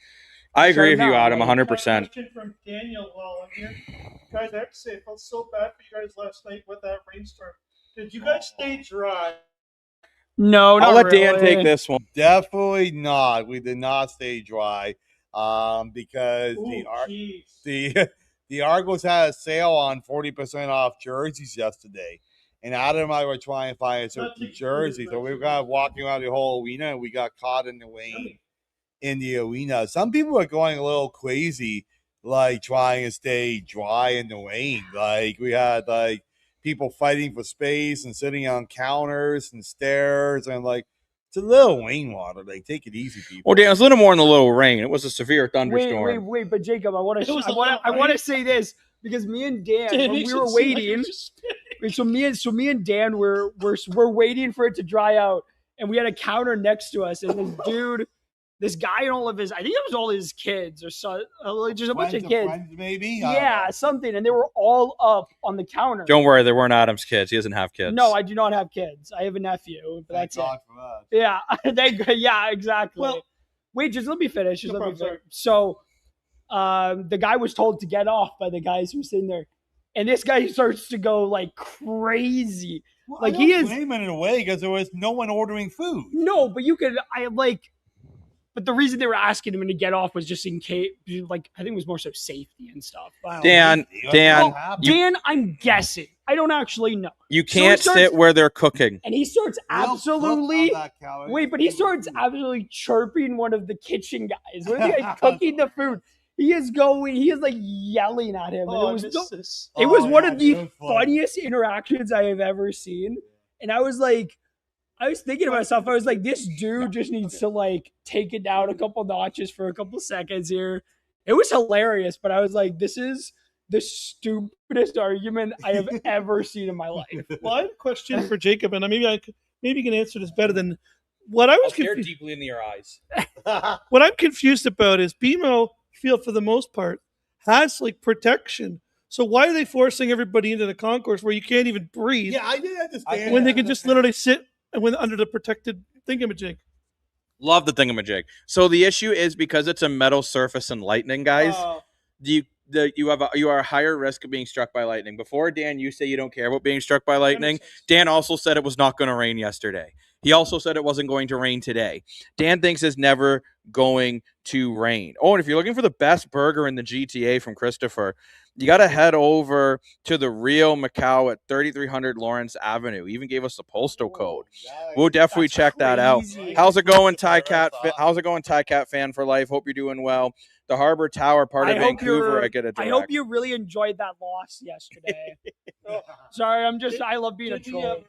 I agree with you, no, Adam, like, 100%. Question from Daniel while I'm here. Guys, I have to say, it felt so bad for you guys last night with that rainstorm. Did you guys stay dry? No, not I'll let really. Dan take this one. Definitely not. We did not stay dry because Ooh, jeez. the Argos had a sale on 40% off jerseys yesterday. And Adam and I were trying to find a certain jersey. So we were kind of walking around the whole arena, and we got caught in the rain in the arena. Some people are going a little crazy, like trying to stay dry in the rain. Like we had people fighting for space and sitting on counters and stairs, and it's a little rainwater. Like, take it easy, people. Well, Dan, it was a little more than a little rain. It was a severe thunderstorm. Wait, but Jacob, I want It was a to lot, say this, because me and Dan, Dan, when it we should were seem like waiting, you're just me and Dan were waiting for it to dry out, and we had a counter next to us, and this guy and all of his, I think it was all his kids or so, just a bunch of kids, friends, maybe. yeah, something, and they were all up on the counter. Don't worry, they weren't Adam's kids. He doesn't have kids. No, I do not have kids. I have a nephew, but Thank that's God it. for us. Yeah, yeah, exactly. Well, wait, just let me finish. No problem, sorry. So, the guy was told to get off by the guys who were sitting there, and this guy starts to go like crazy. Well, Like, I he don't is- blame him in a way because there was no one ordering food. No, but But the reason they were asking him to get off was just in case, like, I think it was more so safety and stuff. Wow. Dan, Dan, I'm guessing. I don't actually know. you can't sit where they're cooking. And he starts absolutely chirping one of the kitchen guys. One of the guys cooking the food. He is like yelling at him. And it was one of the funniest interactions I have ever seen. And I was thinking to myself, I was like, this dude just needs to like take it down a couple notches for a couple seconds here. It was hilarious, but I was like, this is the stupidest argument I have ever seen in my life. Well, I have a question for Jacob, and maybe you can answer this better than what I was. Stare deeply into your eyes. What I'm confused about is BMO field for the most part has like protection. So why are they forcing everybody into the concourse where you can't even breathe? Yeah, I didn't understand. When they can just literally sit under the protected thingamajig. Love the thingamajig. So the issue is because it's a metal surface and lightning, guys. You are a higher risk of being struck by lightning. Before, Dan, you say you don't care about being struck by lightning. Dan also said it was not going to rain yesterday. He also said it wasn't going to rain today. Dan thinks it's never going to rain. Oh, and if you're looking for the best burger in the GTA from Christopher, you got to head over to the Rio Macau at 3300 Lawrence Avenue. He even gave us the postal code. We'll definitely check that out. How's it going, Tycat? How's it going, Tycat fan for life? Hope you're doing well. The Harbor Tower, part of Vancouver, I get a direct. I hope you really enjoyed that loss yesterday. Sorry, I love being a troll.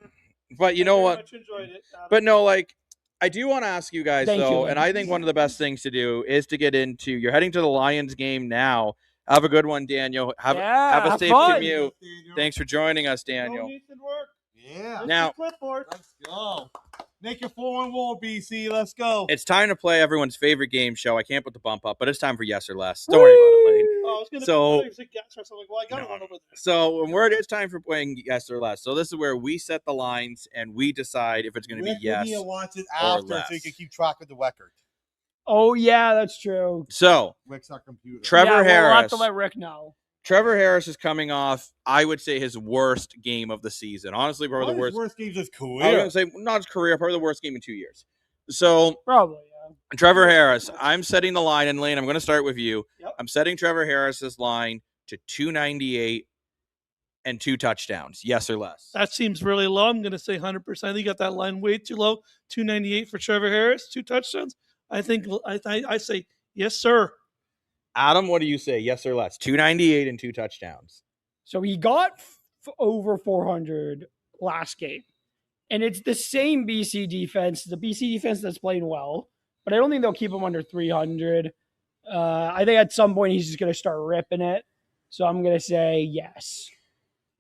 But you know what? But no, like, I do want to ask you guys, though, and I think one of the best things to do is to get into, you're heading to the Lions game now. Have a good one, Daniel. Have a safe commute. Thanks for joining us, Daniel. Yeah. Now, let's go. Make it 4-1, BC. Let's go. it's time to play everyone's favorite game show. I can't put the bump up, but it's time for Yes or Less. Don't worry about it, Lane. So it's time for playing Yes or Less. So this is where we set the lines and we decide if it's going to be yes Rick wants it or after less. so you can keep track of the record. Oh, yeah, that's true. So Rick's our computer. Trevor Harris. We'll have to let Rick know. Trevor Harris is coming off, I would say, his worst game of the season. Honestly, probably the worst game of his career. I was going to say, not his career, probably the worst game in 2 years. So, probably, yeah. Trevor Harris, I'm setting the line, and Lane, I'm going to start with you. Yep. I'm setting Trevor Harris's line to 298 and 2 touchdowns. Yes or less? That seems really low. I'm going to say 100%. I think you got that line way too low. 298 for Trevor Harris, 2 touchdowns. I say yes, sir. Adam, what do you say? Yes or less? 298 and 2 touchdowns. So he got over 400 last game. And it's the same BC defense, the BC defense that's playing well. But I don't think they'll keep him under 300. I think at some point he's just going to start ripping it. So I'm going to say yes.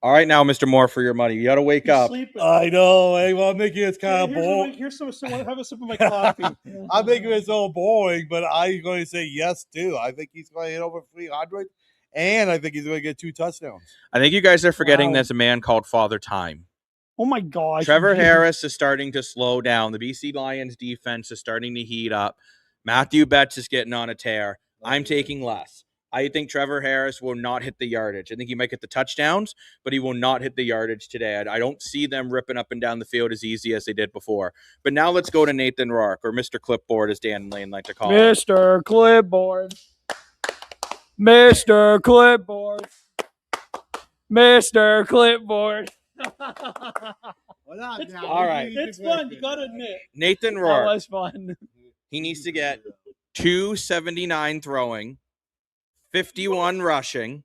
All right, now, Mr. Moore, for your money. You got to wake up. Sleeping. I know. Hey, well, I'm making it kind of boring. Here's some have a sip of my coffee. I'm making it so boring, but I'm going to say yes, too. I think he's going to hit over 300, and I think he's going to get 2 touchdowns. I think you guys are forgetting there's a man called Father Time. Oh, my gosh. Trevor Harris is starting to slow down. The BC Lions defense is starting to heat up. Matthew Betts is getting on a tear. I'm taking less. I think Trevor Harris will not hit the yardage. I think he might get the touchdowns, but he will not hit the yardage today. I don't see them ripping up and down the field as easy as they did before. But now let's go to Nathan Rourke, or Mr. Clipboard, as Dan and Lane like to call him. Mr. Clipboard. Mr. Clipboard. Mr. Clipboard. All right. It's fun. You got to admit. Nathan That Rourke. was fun. He needs to get 279 throwing, 51 rushing,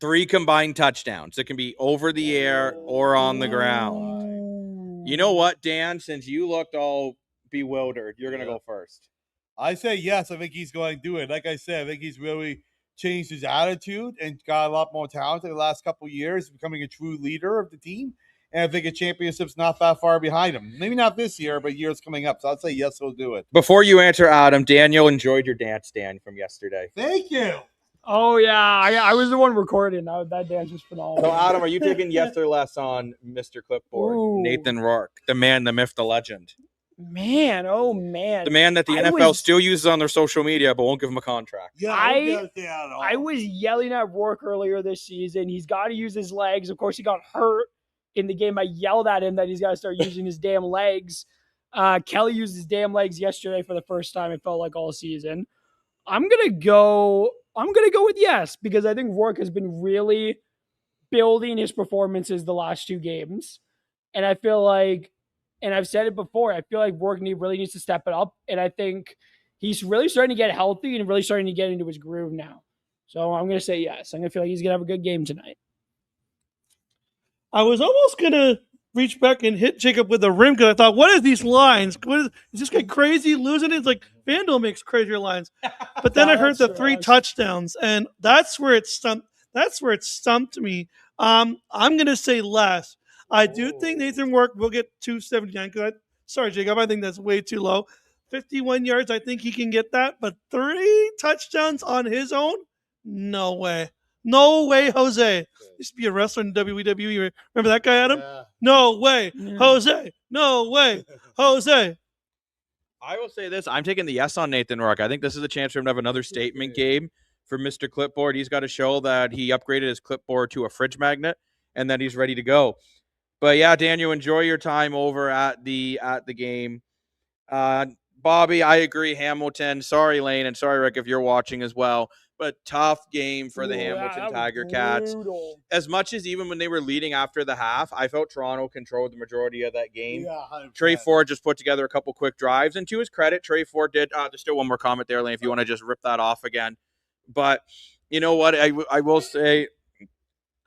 3 combined touchdowns. It can be over the air or on the ground. You know what, Dan? Since you looked all bewildered, you're going to go first. I say yes. I think he's going to do it. Like I said, I think he's really changed his attitude and got a lot more talent in the last couple of years, becoming a true leader of the team. And I think a championship's not that far behind him. Maybe not this year, but years coming up. So I'd say yes, he'll do it. Before you answer, Adam, Daniel enjoyed your dance, Dan, from yesterday. Thank you. Oh, yeah. I was the one recording. That dance was phenomenal. So, Adam, are you taking yes or less on Mr. Clipboard? Ooh. Nathan Rourke, the man, the myth, the legend. Man, oh, man. The man that the NFL still uses on their social media, but won't give him a contract. Yeah, I was yelling at Rourke earlier this season. He's got to use his legs. Of course, he got hurt in the game. I yelled at him that he's got to start using his damn legs. Kelly used his damn legs yesterday for the first time, it felt like all season. I'm gonna go with yes, because I think Rourke has been really building his performances the last 2 games. And I feel like, and I've said it before, I feel like Rourke really needs to step it up. And I think he's really starting to get healthy and really starting to get into his groove now. So I'm going to say yes. I'm going to feel like he's going to have a good game tonight. I was almost going to reach back and hit Jacob with a rim because I thought, what are these lines? Is this guy crazy losing it? It's like Vandal makes crazier lines. But then I heard the 3 touchdowns, and that's where it stumped. That's where it stumped me. I'm going to say less. I do think Nathan Rourke will get 279. Sorry, Jacob, I think that's way too low. 51 yards, I think he can get that. But 3 touchdowns on his own? No way. No way, Jose. Used to be a wrestler in WWE. Remember that guy, Adam? Yeah. No way, Jose. No way, Jose. I will say this. I'm taking the yes on Nathan Rourke. I think this is a chance for him to have another statement game for Mr. Clipboard. He's got to show that he upgraded his clipboard to a fridge magnet and that he's ready to go. But yeah, Daniel, enjoy your time over at the game. Bobby, I agree. Hamilton. Sorry, Lane, and sorry, Rick, if you're watching as well. But tough game for the Hamilton Tiger Cats. As much as even when they were leading after the half, I felt Toronto controlled the majority of that game. Yeah, Trey Ford just put together a couple quick drives. And to his credit, Trey Ford did. There's still one more comment there, Lane, if you want to just rip that off again. But you know what? I will say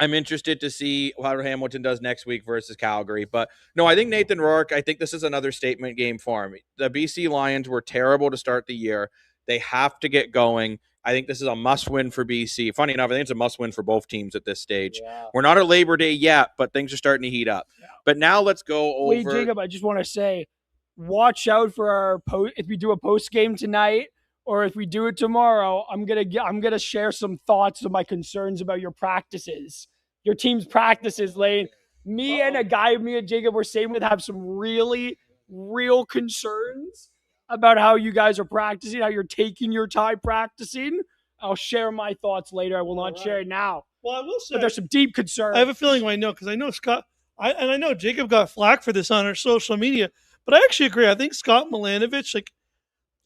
I'm interested to see how Hamilton does next week versus Calgary. But no, I think Nathan Rourke, I think this is another statement game for him. The BC Lions were terrible to start the year. They have to get going. I think this is a must-win for BC. Funny enough, I think it's a must-win for both teams at this stage. Yeah. We're not at Labor Day yet, but things are starting to heat up. Yeah. But now let's go over. Wait, Jacob, I just want to say, watch out for our if we do a post game tonight, or if we do it tomorrow. I'm gonna share some thoughts of my concerns about your practices, your team's practices, Lane. Me and Jacob were saying with have some really real concerns about how you guys are practicing, how you're taking your time practicing. I'll share my thoughts later. I will not share it now. Well, I will say, but there's some deep concerns. I have a feeling I know, because I know Scott, and I know Jacob got flack for this on our social media, but I actually agree. I think Scott Milanovich,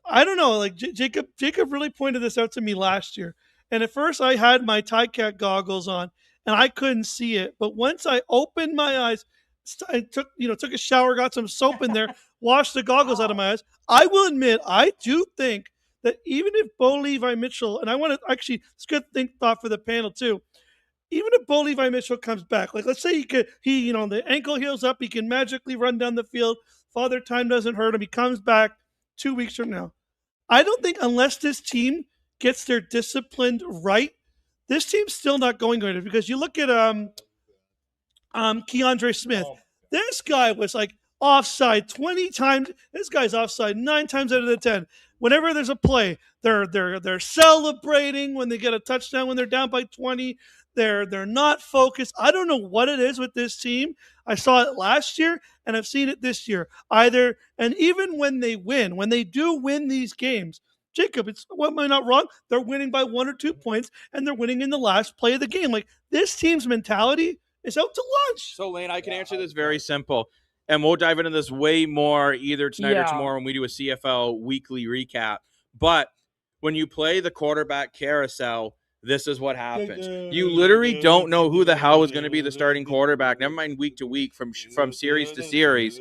I don't know, Jacob really pointed this out to me last year. And at first I had my Ticat goggles on and I couldn't see it. But once I opened my eyes, I took a shower, got some soap in there, washed the goggles out of my eyes. I will admit, I do think that even if Bo Levi Mitchell, and I want to actually, it's a good thought for the panel too, even if Bo Levi Mitchell comes back, let's say the ankle heals up, he can magically run down the field, Father Time doesn't hurt him, he comes back 2 weeks from now. I don't think unless this team gets their discipline right, this team's still not going to, because you look at Keandre Smith. This guy was offside 20 times. This guy's offside 9 times out of the 10. Whenever there's a play, they're celebrating when they get a touchdown when they're down by 20. They're not focused. I don't know what it is with this team. I saw it last year and I've seen it this year. And even when they do win these games, Jacob, am I not wrong? They're winning by 1 or 2 points and they're winning in the last play of the game. This team's mentality is out to lunch. So, Lane, I can answer this very simple. And we'll dive into this way more either tonight or tomorrow when we do a CFL weekly recap. But when you play the quarterback carousel, this is what happens. You literally don't know who the hell is going to be the starting quarterback. Never mind week to week, from series to series.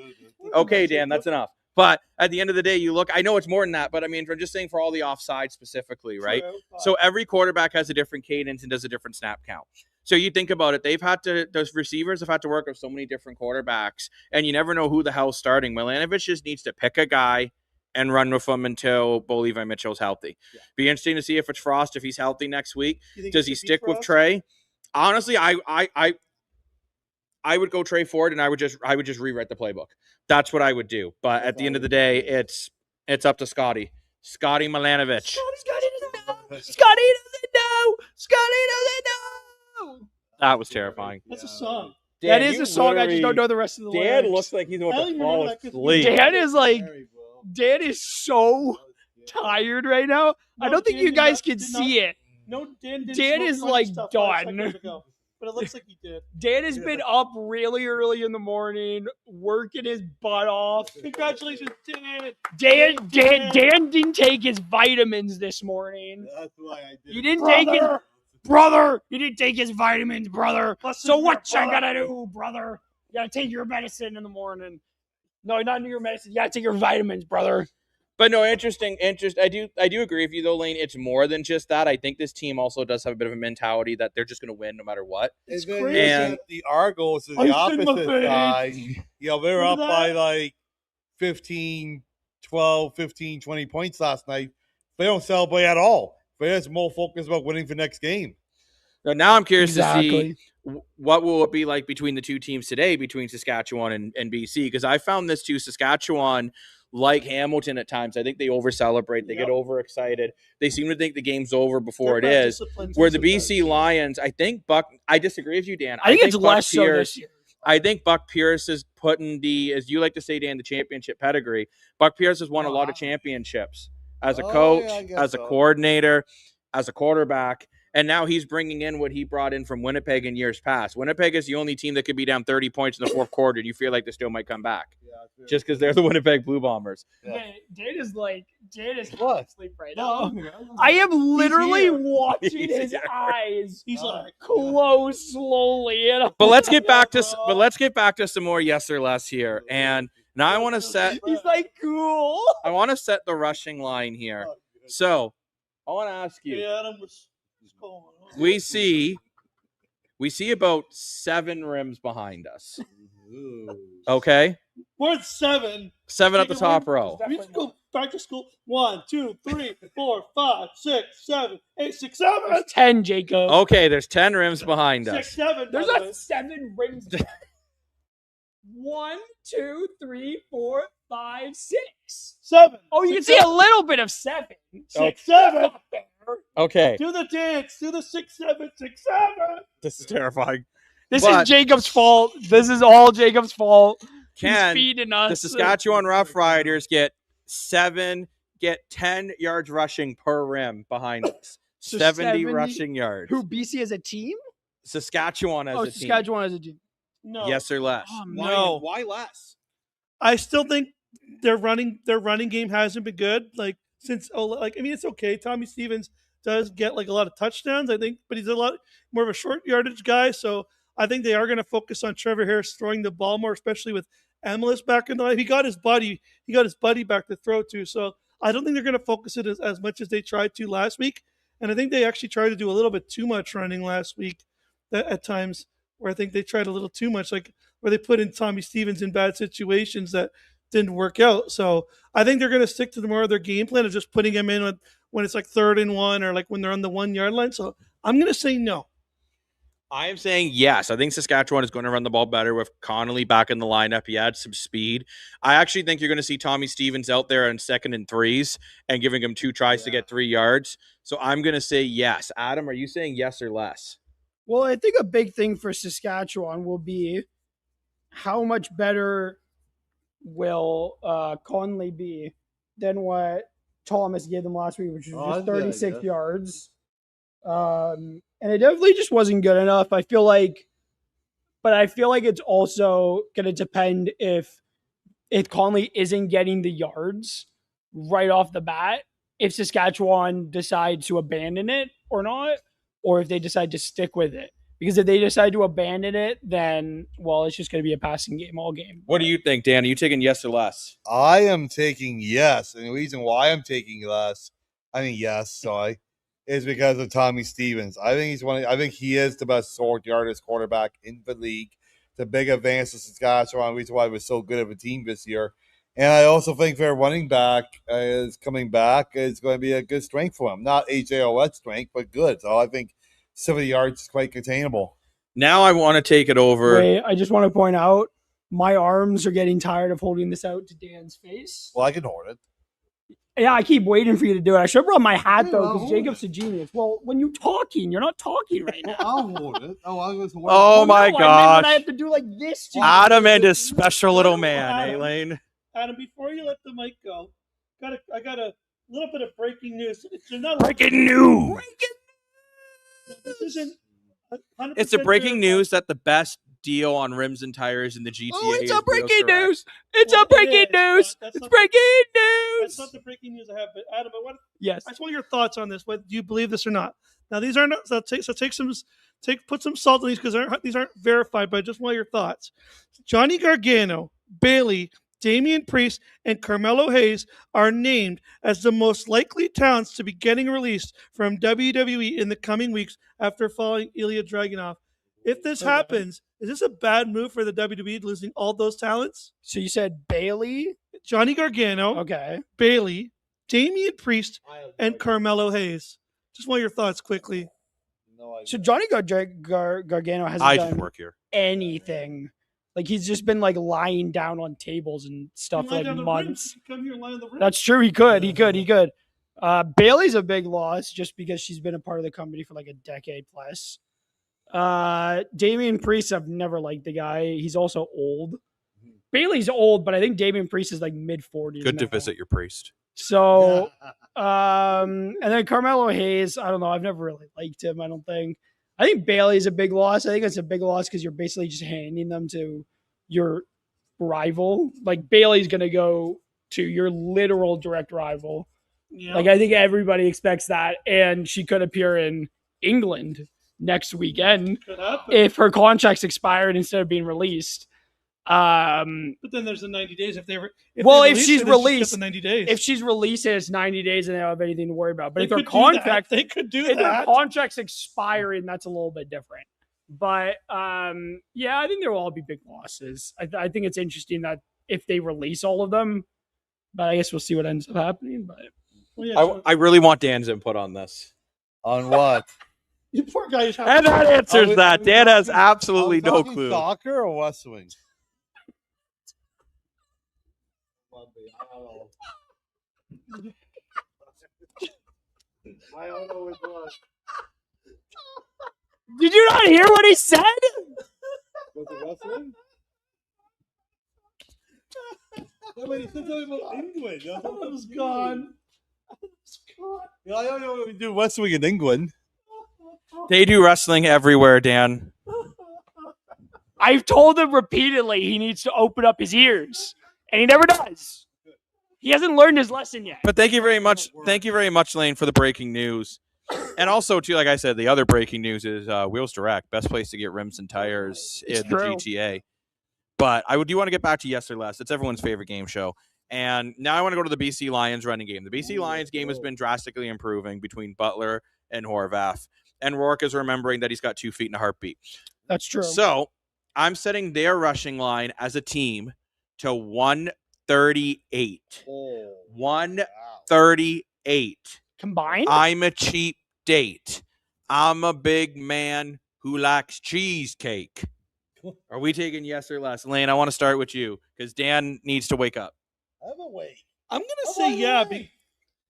Okay, Dan, that's enough. But at the end of the day, you look, I know it's more than that, but I mean, I'm just saying for all the offside specifically, right? So every quarterback has a different cadence and does a different snap count. So you think about it, those receivers have had to work with so many different quarterbacks, and you never know who the hell's starting. Milanovich just needs to pick a guy and run with him until Bo Levi Mitchell's healthy. Yeah. Be interesting to see if it's Frost, if he's healthy next week. Does he stick with Trey? Honestly, I would go Trey Ford, and I would just rewrite the playbook. That's what I would do. But at the end of the day, it's up to Scotty Milanovich. Scotty doesn't know. Scotty doesn't know. That was terrifying. That's a song. Dan, that is a song. I just don't know the rest of the lyrics. Dan looks like he's about to fall asleep. Dan is so tired right now. I don't think you guys can see it. No, Dan is done. but it looks like he did. Dan has been up really early in the morning, working his butt off. Congratulations, Dan. Dan didn't take his vitamins this morning. That's why I did. He didn't take his brother. He didn't take his vitamins, brother. So what you gotta do, brother? You gotta take your medicine in the morning. No, not your medicine. You gotta take your vitamins, brother. But no, interesting. I do agree with you though, Lane. It's more than just that. I think this team also does have a bit of a mentality that they're just going to win no matter what. It's crazy. And the Argos is the opposite side. They're up by like 15, 12, 15, 20 points last night. They don't celebrate at all. They're just more focused about winning for next game. Now I'm curious to Exactly. see what will it be like between the two teams today, between Saskatchewan and BC, because I found this too. Saskatchewan, like Hamilton at times, I think they over-celebrate. They get overexcited. They seem to think the game's over before it is. Where the BC Lions, I disagree with you, Dan. I think it's Buck less so Pierce, this year. I think Buck Pierce is putting as you like to say, Dan, the championship pedigree. Buck Pierce has won a lot of championships as a coach, as a coordinator, as a quarterback. And now he's bringing in what he brought in from Winnipeg in years past. Winnipeg is the only team that could be down 30 points in the fourth quarter, and you feel like they still might come back. Just because they're the Winnipeg Blue Bombers. Jade is What? asleep right now. I am literally watching his eyes. He's like, close slowly. But let's get back to some more yes or less here. And now I want to set He's like, cool. I want to set the rushing line here. So I want to ask you. yeah, Adam was going on. We see about 7 rims behind us. Okay? We're at 7. 7 at the top row. We just go back to school. 1, 2, 3, 4, 5, 6, 7, 8, 6, 7. That's 10, Jacob. Okay, there's 10 rims behind 6, us. 7. There's not 7 rings. 1, 2, 3, 4, 5, 6. 7. Oh, you can see a little bit of 7. 6, 7. Okay. Do the dance. Do the 6, 7, 6, 7. This is terrifying. This But- is Jacob's fault. This is all Jacob's fault. Ken, He's feeding us. the Saskatchewan Roughriders get 10 yards rushing per rim behind us. So 70 70 rushing yards. Who, BC as a team? Saskatchewan as a team. Saskatchewan as a team. No. Yes or less? Oh, No. Why less? I still think their running game hasn't been good. It's okay. Tommy Stevens does get a lot of touchdowns, I think, but he's a lot more of a short yardage guy. So I think they are going to focus on Trevor Harris throwing the ball more, especially with Analyst back in the line. He got his buddy back to throw to. So I don't think they're going to focus it as much as they tried to last week. And I think they actually tried to do a little bit too much running last week at times, where I think they tried a little too much, where they put in Tommy Stevens in bad situations that didn't work out. So I think they're going to stick to more of their game plan of just putting him in when it's 3rd and 1 or when they're on the 1 yard line. So I'm going to say no. I am saying yes. I think Saskatchewan is going to run the ball better with Connolly back in the lineup. He adds some speed. I actually think you're going to see Tommy Stevens out there on 2nd and 3s and giving him 2 tries to get 3 yards. So I'm going to say yes. Adam, are you saying yes or less? Well, I think a big thing for Saskatchewan will be how much better will Conley be than what Thomas gave them last week, which was just 36 yards. And it definitely just wasn't good enough. I feel like it's also going to depend if Conley isn't getting the yards right off the bat, if Saskatchewan decides to abandon it or not, or if they decide to stick with it. Because if they decide to abandon it, then, well, it's just going to be a passing game all game. What do you think, Dan? Are you taking yes or less? I am taking yes. And the reason why I'm taking yes, is because of Tommy Stevens. I think he is the best short yardage quarterback in the league. It's a big advance to Saskatchewan, the reason why it was so good of a team this year. And I also think their running back is coming back. It's going to be a good strength for him. Not AJOS strength, but good. So I think 70 yards is quite containable. Now I want to take it over. Wait, I just want to point out, my arms are getting tired of holding this out to Dan's face. Well, I can hold it. Yeah, I keep waiting for you to do it. I should have brought my hat, though, because Jacob's a genius. Well, when you're talking, you're not talking right now. I'll hold it. Oh, I was holding Oh, my I meant gosh. when I have to do like this to you. Adam and his special little man, Elaine. Adam, before you let the mic go, I got a little bit of breaking news. It's not Breaking news. This isn't It's a 100% breaking verified. news that the best deal on rims and tires in the GTA Oh, it's is a breaking Wheels Direct. news. It's Well, a breaking it is, news. but that's It's not breaking That's news. not the breaking news I have. But Adam, Yes. I just want your thoughts on this. What do you believe this or not? Now these are not. Put some salt on these because these aren't verified. But I just want your thoughts. Johnny Gargano, Bailey, Damian Priest, and Carmelo Hayes are named as the most likely talents to be getting released from WWE in the coming weeks after following Ilya Dragunov. If this happens, is this a bad move for the WWE losing all those talents? So you said Bailey? Johnny Gargano, Okay. Bailey, Damian Priest, and Carmelo Hayes. Just want your thoughts quickly. So Johnny Gargano hasn't I just done work here. anything. Like he's just been like lying down on tables and stuff for like months. Come here, lie on the rim. That's true. He could. Bailey's a big loss just because she's been a part of the company for like a decade plus. Damian Priest, I've never liked the guy. He's also old. Bailey's old, but I think Damian Priest is like mid-40s. Good to now. visit your priest. So, and then Carmelo Hayes, I don't know. I've never really liked him, I don't think. I think Bailey's a big loss. I think it's a big loss because you're basically just handing them to your rival. Like, Bailey's going to go to your literal direct rival. Yeah. Like, I think everybody expects that. And she could appear in England next weekend Could happen. if her contract's expired instead of being released. But then there's the 90 days. If She's got released, the 90 days. if she's released and it's 90 days and they don't have anything to worry about. But They if their could do that. contract, They could do if their that. contract's expiring, that's a little bit different. But yeah, I think there will all be big losses. I think it's interesting that if they release all of them, but I guess we'll see what ends up happening. But Well, yeah, I really want Dan's input on this. On what? you poor guy. And that answers Are we- that. are we Dan has talking- absolutely are we no talking clue. Soccer or West Wing? I don't know which one. did you not hear what he said? Was it West Wing? No, wait, it's talking about England. I was gone. Yeah, I don't know what we do West Wing in England. They do wrestling everywhere, Dan. I've told him repeatedly he needs to open up his ears, and he never does. He hasn't learned his lesson yet. But thank you very much. Thank you very much, Lane, for the breaking news. And also, too, like I said, the other breaking news is Wheels Direct, best place to get rims and tires It's in the true. GTA. But I do want to get back to Yes or Less. It's everyone's favorite game show. And now I want to go to the BC Lions running game. The BC Lions game has been drastically improving between Butler and Horvath. And Rourke is remembering that he's got 2 feet and a heartbeat. That's true. So I'm setting their rushing line as a team to 138. 138. Combined? I'm a cheap date. I'm a big man who likes cheesecake. Are we taking yes or less? Lane, I want to start with you because Dan needs to wake up. I'm awake. I'm gonna I'm say wide yeah. awake.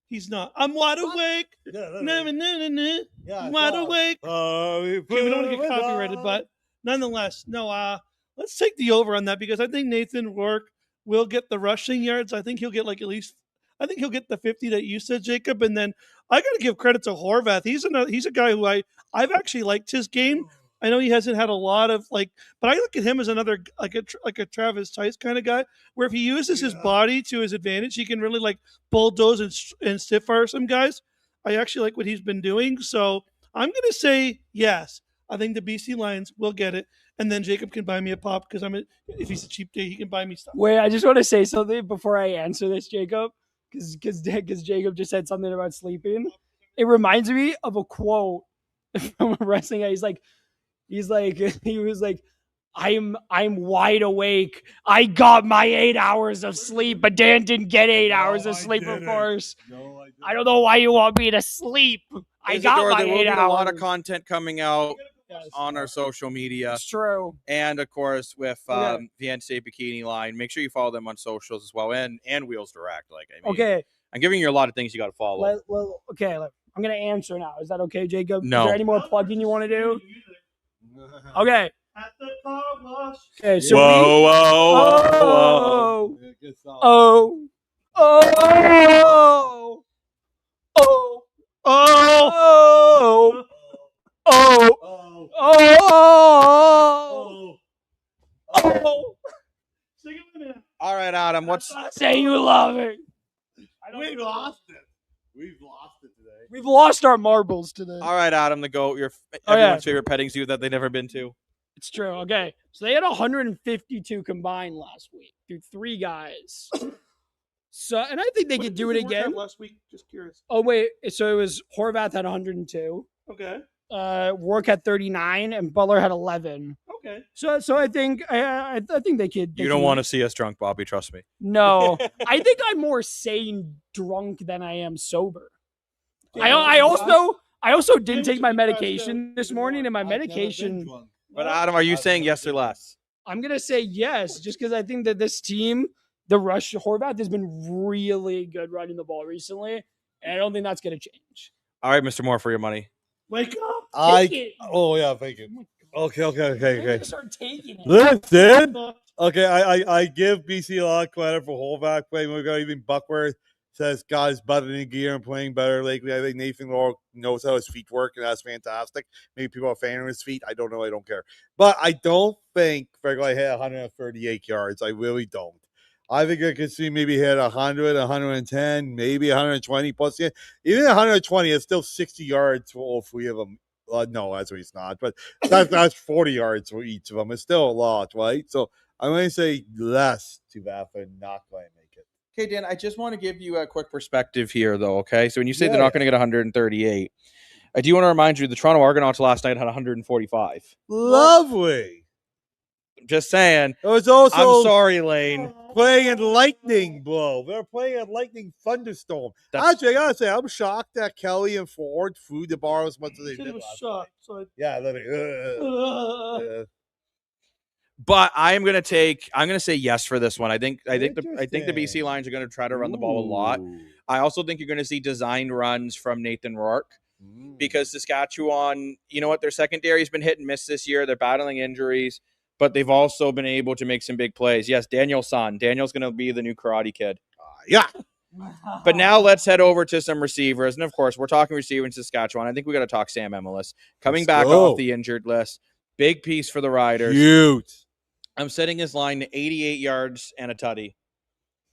He's not. I'm wide awake. Yeah, that's Nah, right. nah, nah, nah. Yeah, I Wide saw it. awake. Okay, we don't want to get copyrighted, but nonetheless, no. Let's take the over on that because I think Nathan Rourke will get the rushing yards. I think he'll get like at least. I think he'll get the 50 that you said, Jacob. And then I got to give credit to Horvath. He's a guy who I've actually liked his game. I know he hasn't had a lot of but I look at him as another like a Travis Tice kind of guy, where if he uses his body to his advantage, he can really bulldoze and stiff fire some guys. I actually like what he's been doing, so I'm gonna say yes. I think the BC Lions will get it, and then Jacob can buy me a pop because if he's a cheap day, he can buy me stuff. Wait, I just want to say something before I answer this, Jacob, because Jacob just said something about sleeping. It reminds me of a quote from a wrestling guy. He was like, I'm wide awake. I got my 8 hours of sleep, but Dan didn't get 8 hours of I sleep, of didn't. course. No, I didn't. I don't know why you want me to sleep. I got Isadora, my there will 8 be hours. a lot of content coming out Yes, on our social media. it's true. And of course, with Okay. Vincere Bikini line, make sure you follow them on socials as well, and Wheels Direct. Okay. I'm giving you a lot of things you got to follow. I'm gonna answer now. Is that okay, Jacob? No. Is there any more plugging you want to do? Okay. At the car wash. Okay. So whoa, whoa, Oh. Yeah, good song. Oh. Oh. Oh. Oh, Oh. Oh. Oh. Oh. Sing it with me. All right, Adam. What's Say you love it. We've lost it. We've lost it today. We've lost our marbles today. all right, Adam? The GOAT, your Oh, yeah. everyone's favorite petting zoo that they've never been to. It's true. Okay. So they had 152 combined last week through 3 guys. So, and I think they could do it again. Last week, just curious. Oh, wait. So it was Horvath had 102. Okay. Rourke had 39 and Butler had 11. Okay. So I think I think they could. You don't want to see us drunk, Bobby. Trust me. No, I think I'm more sane drunk than I am sober. I also didn't take my medication this morning, and my medication. But Adam, are you saying yes or less? I'm gonna say yes, just because I think that this team, the Rush Horvath, has been really good running the ball recently, and I don't think that's gonna change. All right, Mr. Moore, for your money. Wake up. Take it. Oh yeah, thank you. Okay. I'm gonna start taking it. Listen. Okay, I give BC a lot of credit for Horvath playing. We got even Buckworth says God is better in gear and playing better lately. I think Nathan Law knows how his feet work, and that's fantastic. Maybe people are a fan of his feet. I don't know. I don't care. But I don't think Fergal hit 138 yards. I really don't. I think I could see maybe hit 100, 110, maybe 120 plus. Yeah, even 120 is still 60 yards for all 3 of them. No, that's what he's not. But that's 40 yards for each of them. It's still a lot, right? So I'm going to say less to that for not going to make it. Okay, Dan, I just want to give you a quick perspective here, though, okay? So when you say they're not going to get 138, I do want to remind you the Toronto Argonauts last night had 145. Lovely. Just saying. It was also I'm sorry, Lane. playing in lightning blow. They're playing in lightning thunderstorm. Actually, I got to say, I'm shocked that Kelly and Ford flew the bar as much as they Said did it was last shocked. So Yeah, literally. But I'm going to say yes for this one. I think the BC Lions are going to try to run the ball a lot. I also think you're going to see designed runs from Nathan Rourke because Saskatchewan, you know what, their secondary has been hit and miss this year. They're battling injuries, but they've also been able to make some big plays. Yes, Daniel's going to be the new Karate Kid. Yeah. But now let's head over to some receivers. And, of course, we're talking receiver in Saskatchewan. I think we got to talk Sam Emelis. Coming back off the injured list. Big piece for the Riders. Cute. I'm setting his line to 88 yards and a tutty.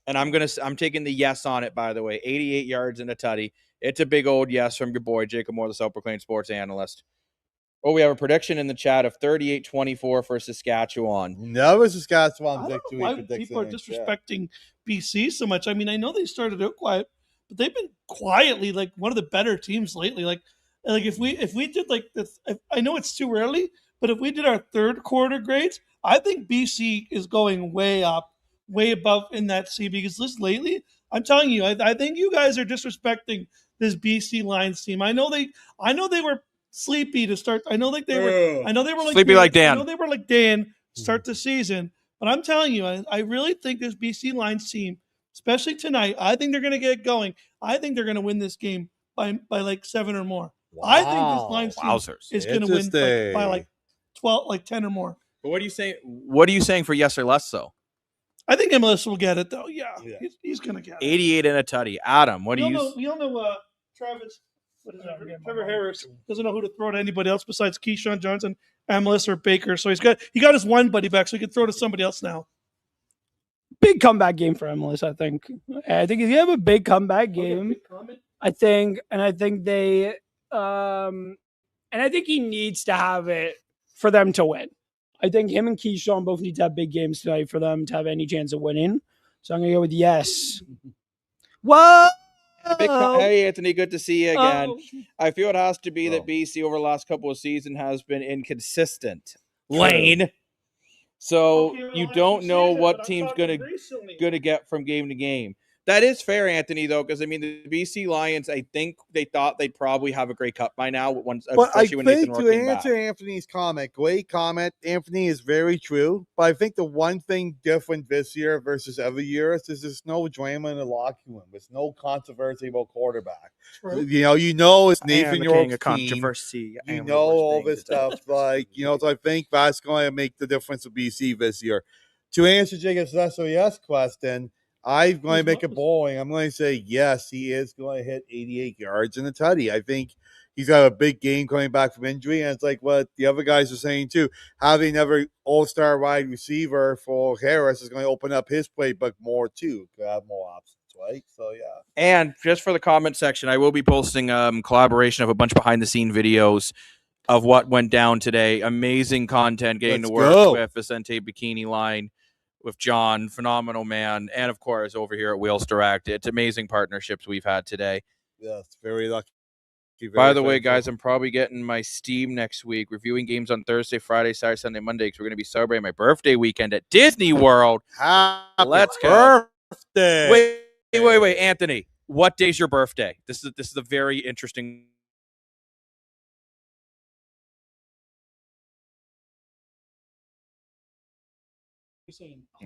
And I'm taking the yes on it, by the way. 88 yards and a tutty. It's a big old yes from your boy, Jacob Moore, the self-proclaimed sports analyst. Oh, we have a prediction in the chat of 38-24 for Saskatchewan. That was Saskatchewan I don't victory. know why people are disrespecting BC so much. I mean, I know they started out quiet, but they've been quietly like one of the better teams lately. Like if we did like this, I know it's too early, but if we did our third quarter grades, I think BC is going way up, way above in that C because this lately, I'm telling you, I think you guys are disrespecting this BC Lions team. I know they were sleepy to start. I know they were like sleepy like Dan. I know they were like Dan start the season, but I'm telling you, I really think this BC Lions team, especially tonight, I think they're going to get going. I think they're going to win this game by like 7 or more. Wow. I think this Lions team is going to win by like 12, like 10 or more. But what are you saying? What are you saying for yes or less, though? I think MLS will get it, though. Yeah. He's going to get it. 88 and a tutty. Adam, what do you? We all know Travis. What is that? Trevor Harris doesn't know who to throw to anybody else besides Keyshawn Johnson, MLS, or Baker. So he got his one buddy back, so he can throw to somebody else now. Big comeback game for MLS, I think. I think if you have a big comeback game, I think they, and I think he needs to have it for them to win. I think him and Keyshawn both need to have big games tonight for them to have any chance of winning. So I'm going to go with yes. Whoa! Hey, Anthony, good to see you again. I feel it has to be that BC over the last couple of seasons has been inconsistent. Lane. So you don't know what team's going to get from game to game. That is fair, Anthony, though, because, I mean, the BC Lions, I think they thought they'd probably have a Grey Cup by now, especially when Nathan Rourke came back. To answer Anthony's comment, great comment. Anthony is very true. But I think the one thing different this year versus every year is there's no drama in the locker room. There's no controversy about quarterback. True. You know it's Nathan York's team. Controversy. You know all this stuff. So I think that's going to make the difference with BC this year. To answer Jacob's yes question, I'm going to make it boring. I'm going to say yes, he is going to hit 88 yards in a tutty. I think he's got a big game coming back from injury, and it's like what the other guys are saying too. Having another all-star wide receiver for Harris is going to open up his playbook more too. To have more options, right? So yeah. And just for the comment section, I will be posting collaboration of a bunch of behind-the-scene videos of what went down today. Amazing content getting Let's to work go. with Vincere Bikini line, with John, phenomenal man, and of course over here at Wheels Direct. It's amazing partnerships we've had today. Yes, very lucky. By the way, guys, I'm probably getting my Steam next week, reviewing games on Thursday, Friday, Saturday, Sunday, Monday, because we're going to be celebrating my birthday weekend at Disney World. Let's go. Birthday. Wait, Anthony. What day's your birthday? This is a very interesting.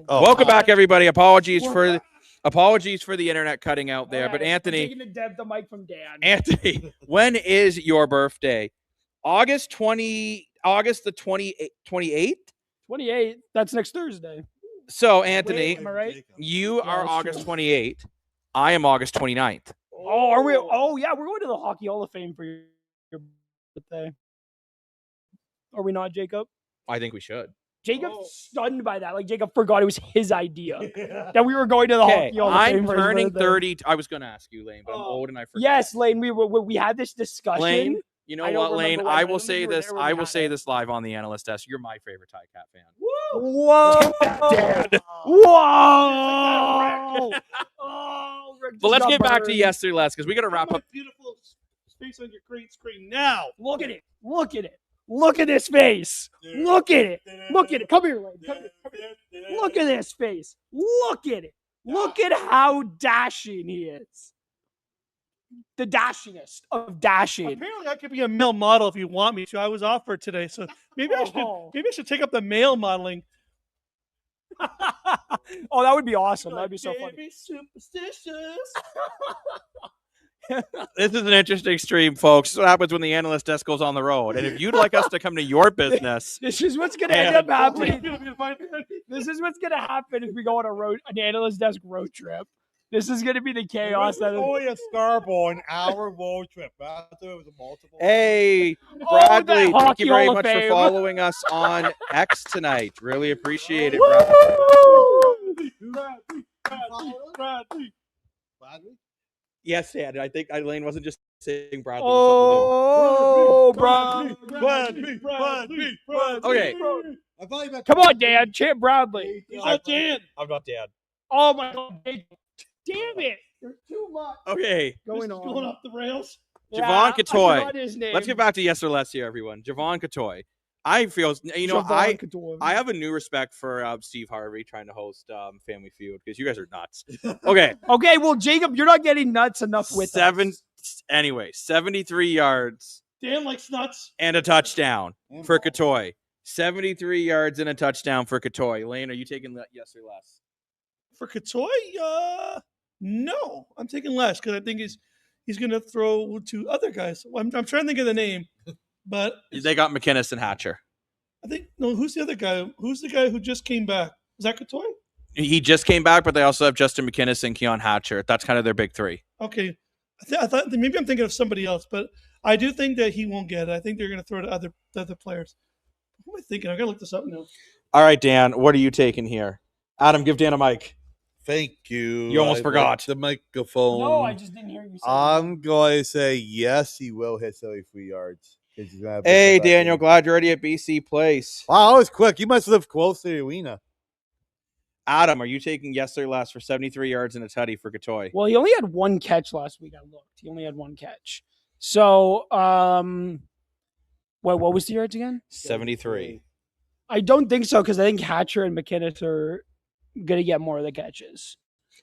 Welcome back, everybody. Apologies for the internet cutting out there. But Anthony, taking the mic from Dan. Anthony, when is your birthday? August the 28th? 28. That's next Thursday. So, Anthony, Wait, am I right? you Yeah, are that's August true. 28th. I am August 29th. Oh, are we? Oh, yeah, we're going to the Hockey Hall of Fame for your birthday. Are we not, Jacob? I think we should. Jacob's stunned by that. Like, Jacob forgot it was his idea that we were going to the Okay, Hockey Hall of Fame I'm for his turning birthday. 30. I was going to ask you, Lane, but I'm old and I forgot. Yes, Lane, we had this discussion. Lane, you know I don't what, Lane? remember when, I but I will don't think say you were this. there when I we will had say it. this live on the Analyst desk. You're my favorite Cat fan. Whoa! Dad. Whoa! Oh, Rick But just let's got get back to burned. yesterday last because we got to wrap up. Beautiful space on your green screen now. Look at it. Look at it. Look at this face. Look at it. Look at it. Come here, Lane. Come here. Look at this face. Look at it. Look at how dashing he is. The dashingest of dashing. Apparently, I could be a male model if you want me to. I was offered today, so maybe I should take up the male modeling. Oh, that would be awesome. That'd be so funny. Be superstitious. This is an interesting stream, folks. This is what happens when the Analyst desk goes on the road. And if you'd like us to come to your business, This is what's going to end up happening. This is what's going to happen if we go on an Analyst desk road trip. This is going to be the chaos. That is only a Scarborough, an hour road trip. I thought it was a multiple. hey, Oh, Bradley, that thank Hockey you very Hall of much for Fame. following us on X tonight. Really appreciate it, Bradley. Yes, Ed. I think Elaine wasn't just saying Bradley. Oh, bro. Bradley. Okay. I thought you meant Come on, Dan. Champ Bradley. Oh, Dan. I'm not Dad. Oh, my God. Damn it. There's too much Okay. going This is on. going off the rails. Javon I Catoy. forgot his name. Let's get back to yes or less here, everyone. Javon Catoy. I feel, Javon Catoy. I have a new respect for Steve Harvey trying to host Family Feud because you guys are nuts. Okay. Okay, well, Jacob, you're not getting nuts enough with us. 73 yards Dan likes nuts. and a touchdown for Catoy. 73 yards and a touchdown for Catoy. Lane, are you taking yes or less? For Catoy, no. I'm taking less because I think he's going to throw to other guys. I'm trying to think of the name, but They got McInnes and Hatcher. I think no. Who's the other guy? Who's the guy who just came back? Is that Catoy? He just came back, but they also have Justin McInnes and Keon Hatcher. That's kind of their big three. Okay, I thought maybe I'm thinking of somebody else, but I do think that he won't get it. I think they're going to throw to other players. Who am I thinking? I got to look this up now. All right, Dan, what are you taking here? Adam, give Dan a mic. Thank you. You almost I forgot. left the microphone. No, I just didn't hear you say I'm going to say yes, he will hit 73 yards. 'Cause he's gonna have Hey, back-to-back Daniel, games. glad you're already at BC Place. Wow, that was quick. You must live close to the arena. Adam, are you taking yes or less for 73 yards and a tutty for Catoy? Well, he only had one catch last week. I looked. He only had one catch. So, what was the yards again? 73. I don't think so because I think Hatcher and McInnes are going to get more of the catches.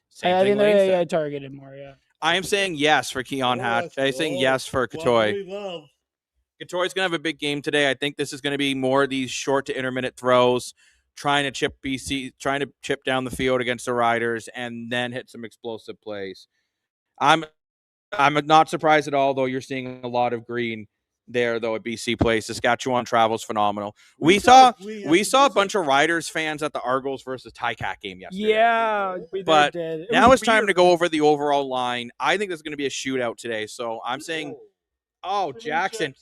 Same I thing think Lane they said. targeted more, yeah. I am saying yes for Keon Hatcher. I'm saying yes for Catoy. Catoy's going to have a big game today. I think this is going to be more of these short to intermittent throws, trying to chip down the field against the Riders and then hit some explosive plays. I'm not surprised at all, though. You're seeing a lot of green there, though, at BC Place. Saskatchewan travel's phenomenal. We saw a bunch of Riders fans at the Argos versus Ticat game yesterday. Yeah, But did. It now was it's time weird. to go over the overall line. I think there's going to be a shootout today, so I'm saying Oh, Jackson.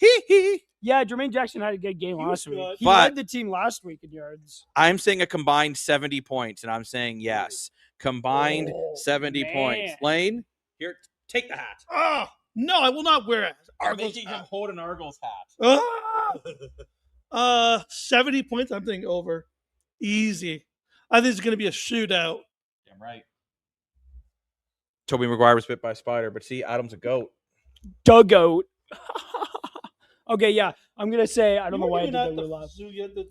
Yeah, Jermaine Jackson had a good game last week. He But- led the team last week in yards. I'm saying a combined 70 points, and I'm saying yes. Combined 70 points. man. Lane, here, take the hat. Oh, no, I will not wear it. I'm Argos making him hat. hold an Argos hat. 70 points. I'm thinking over. Easy. I think it's going to be a shootout. Damn right. Toby Maguire was bit by a spider, but see, Adam's a goat. Dugout. Okay, yeah. I'm going to say, I don't know You why I were did at that the laugh. zoo yet, the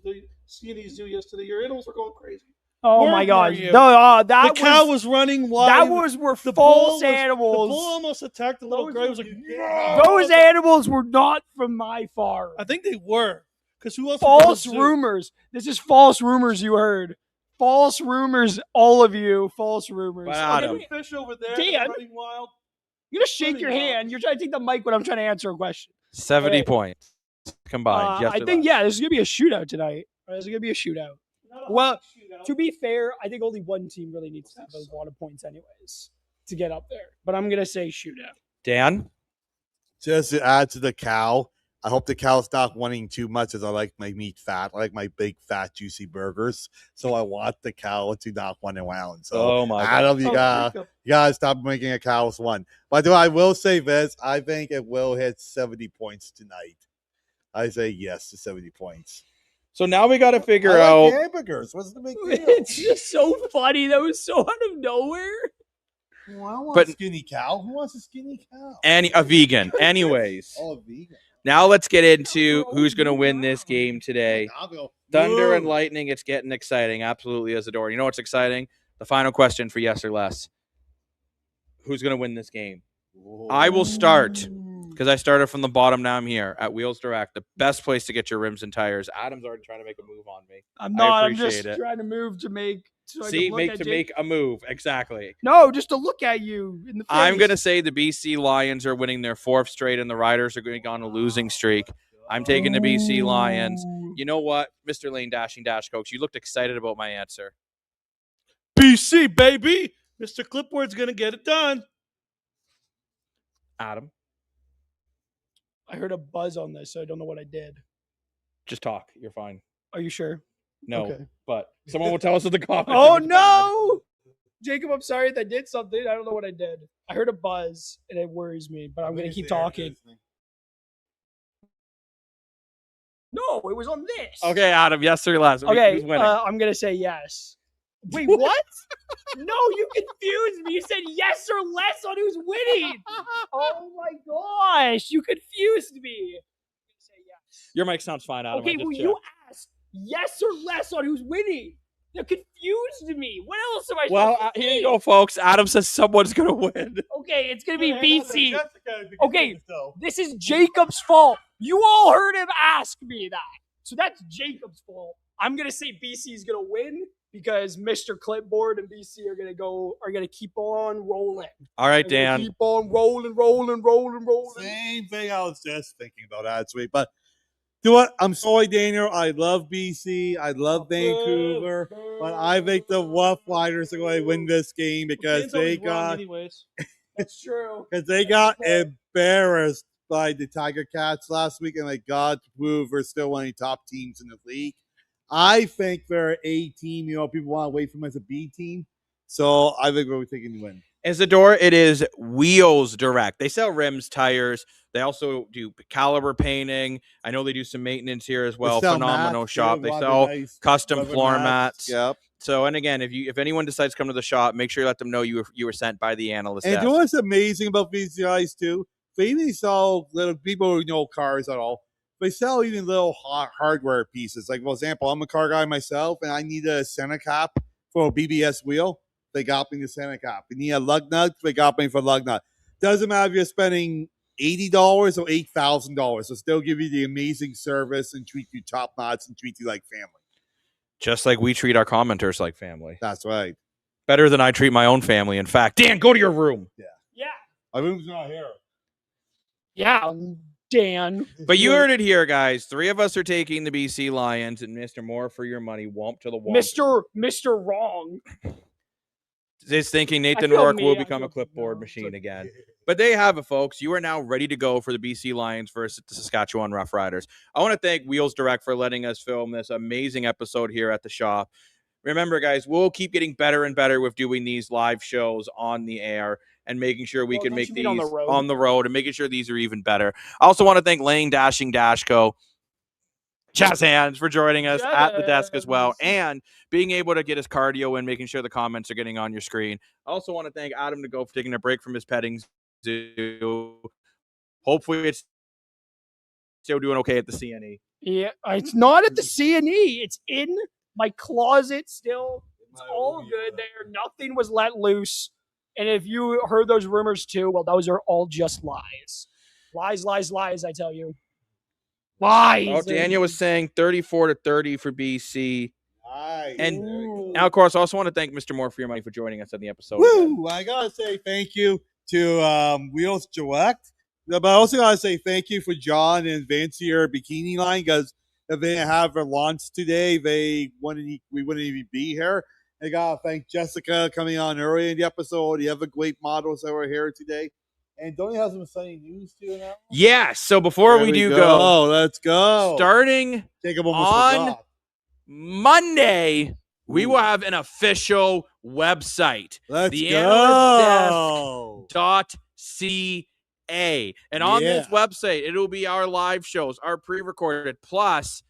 skinny zoo yesterday. Your animals were going crazy. Oh Where my were gosh. you? No, The that cow was was running wild. that He were the false bull animals. The bull almost attacked the little Those girl. He were- was like, no. Those animals were not from my farm. I think they were. Because who else? False would go to the zoo? rumors. This is false rumors you heard. False rumors, all of you. False rumors. But Okay, Adam. wait, Fish over there. Dan. they're running wild. you're going to shake your Running wild. hand. You're trying to take the mic when I'm trying to answer a question. 70 Okay. points combined. Yes I or think, less. yeah, this is going to be a shootout tonight. This is going to be a shootout. Well, to be fair, I think only one team really needs to have a lot of points anyways to get up there. But I'm going to say shootout. Dan? Just to add to the cow, I hope the cow stop wanting too much as I like my meat fat. I like my big, fat, juicy burgers. So I want the cow to not want around. So Oh, my God. Adam, you Oh, gotta stop making a cows one. But I will say this, I think it will hit 70 points tonight. I say yes to 70 points. So now we got to figure I out. like hamburgers. What's the big deal? It's just so funny. That was so out of nowhere. Well, I want But- a skinny cow. Who wants a skinny cow? A vegan. Anyways. Oh, a vegan. Now let's get into who's going to win this game today. I'll go. Thunder and Woo. lightning, it's getting exciting. Absolutely, Isadora. You know what's exciting? The final question for yes or less. Who's going to win this game? I will start because I started from the bottom. Now I'm here at Wheels Direct, the best place to get your rims and tires. Adam's already trying to make a move on me. I'm not. I'm appreciate just it. trying to move to make. So I See, can look at make a move. Exactly. No, just to look at you in the face. I'm going to say the BC Lions are winning their fourth straight, and the Riders are going on a losing streak. I'm taking the BC Lions. You know what, Mr. Lane Dashing Dash Coach, you looked excited about my answer. BC, baby. Mr. Clipboard's going to get it done. Adam, I heard a buzz on this, so I don't know what I did. just talk. You're fine. Are you sure? No, Okay. but someone will tell us in the comments. Oh if it's bad. no, Jacob! I'm sorry if I did something. I don't know what I did. I heard a buzz, and it worries me. But I'm going to keep talking. No, it was on this. Okay, Adam, yes or less. Okay, Who's winning? I'm gonna say yes. Wait, what? No, you confused me. You said yes or less on who's winning. Oh my gosh, you confused me. Say yes. Your mic sounds fine, Adam. I Okay, just well, checked. you asked yes or less on who's winning. That confused me. What else am I? Well, supposed to here you say? go, folks. Adam says someone's going to win. Okay, it's gonna be Hey, BC. Jessica, Okay. This is Jacob's fault. You all heard him ask me that. So that's Jacob's fault. I'm gonna say BC is gonna win because Mr. Clipboard and BC are gonna keep on rolling. All right, They're gonna Dan. keep on rolling. Same thing I was just thinking about actually. But you know what? I'm sorry, Daniel. I love BC. I love Vancouver. But I think the Rough Riders are going to win this game because they got That's true. embarrassed by the Tiger Cats last week, and they got to prove they're still one of the top teams in the league. I think they're an A team. You know, people want to wait for them as a B team. So I think we're taking the win. Isadora, it is Wheels Direct. They sell rims, tires. They also do caliber painting. I know they do some maintenance here as well. They sell Phenomenal mats, shop. too, They a lot of sell nice custom rubber floor mats. Yep. So, and again, if anyone decides to come to the shop, make sure you let them know you were sent by the analyst. And desk. you know what's amazing about these guys too? They even sell little people who know cars at all. They sell even little hardware pieces. Like, for example, I'm a car guy myself, and I need a center cap for a BBS wheel. They got me the center cap. You need a lug nut. They got me for lug nut. Doesn't matter if you're spending $80 or $8,000. They'll still give you the amazing service and treat you top notch and treat you like family. Just like we treat our commenters like family. That's right. Better than I treat my own family. In fact, Dan, go to your room. Yeah. My room's not here. Yeah, Dan. But you heard it here, guys. 3 of us are taking the BC Lions, and Mr. More for your money. Womp to the womp. Mr. Wrong. is thinking Nathan feel Rourke me, will I become a feel- clipboard no, machine so- again. But there you have it, folks. You are now ready to go for the BC Lions versus the Saskatchewan Roughriders. I want to thank Wheels Direct for letting us film this amazing episode here at the shop. Remember, guys, we'll keep getting better and better with doing these live shows on the air and making sure we Well, can don't make you these mean on the road and making sure these are even better. I also want to thank Lane Dashing Dashco, Jazz Hands, for joining us at the desk as well, Jazz. and being able to get his cardio and making sure the comments are getting on your screen. I also want to thank Adam to go for taking a break from his petting zoo. Hopefully it's still doing okay at the CNE. Yeah, it's not at the CNE. It's in my closet still. It's all good there. Nothing was let loose. And if you heard those rumors too, well, those are all just lies. Lies, lies, lies, I tell you. Lies. Oh, Daniel was saying 34-30 for BC. Nice. And There we go. now, of course, I also want to thank Mr. Moore for your money for joining us on the episode. Woo! I gotta say thank you to Wheels Direct, but I also gotta say thank you for John and Vincere Bikini line, because if they didn't have their launch today, we wouldn't even be here. I gotta thank Jessica coming on early in the episode. The other great models that were here today. And don't you have some exciting news too now? Yeah, so before There we do go, let's go. starting Jacob almost on forgot. Monday, we will have an official website. Let's the go. analystdesk.ca. And on this Yeah. website, it'll be our live shows, our pre-recorded. Plus,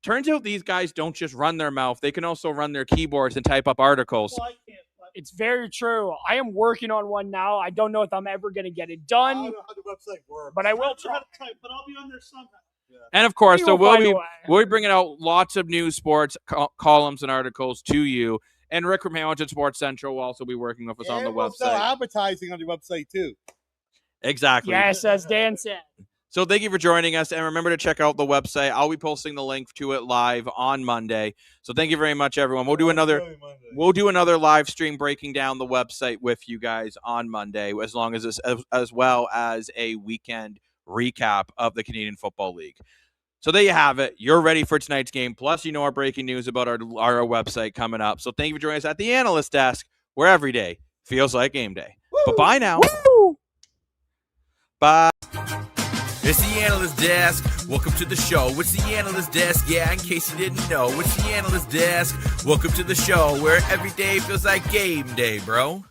turns out these guys don't just run their mouth. They can also run their keyboards and type up articles. Well, I can't. It's very true. I am working on one now. I don't know if I'm ever going to get it I done, don't know how the website works. but I I will will try try. to type, but I'll be on there somehow. And of course, We so will find a way. we'll be bringing out lots of news, sports columns and articles to you. And Rick from Hamilton Sports Central will also be working with us on the And we'll sell website. advertising on the website too. Exactly. Yes, as Dan said. So thank you for joining us, and remember to check out the website. I'll be posting the link to it live on Monday. So thank you very much, everyone. We'll do another live stream breaking down the website with you guys on Monday, as well as a weekend recap of the Canadian Football League. So there you have it. You're ready for tonight's game. Plus, our breaking news about our website coming up. So thank you for joining us at the Analyst Desk, where every day feels like game day. But bye now. Bye. It's the Analyst Desk. Welcome to the show. It's the Analyst Desk. Yeah, in case you didn't know, it's the Analyst Desk. Welcome to the show where every day feels like game day, bro.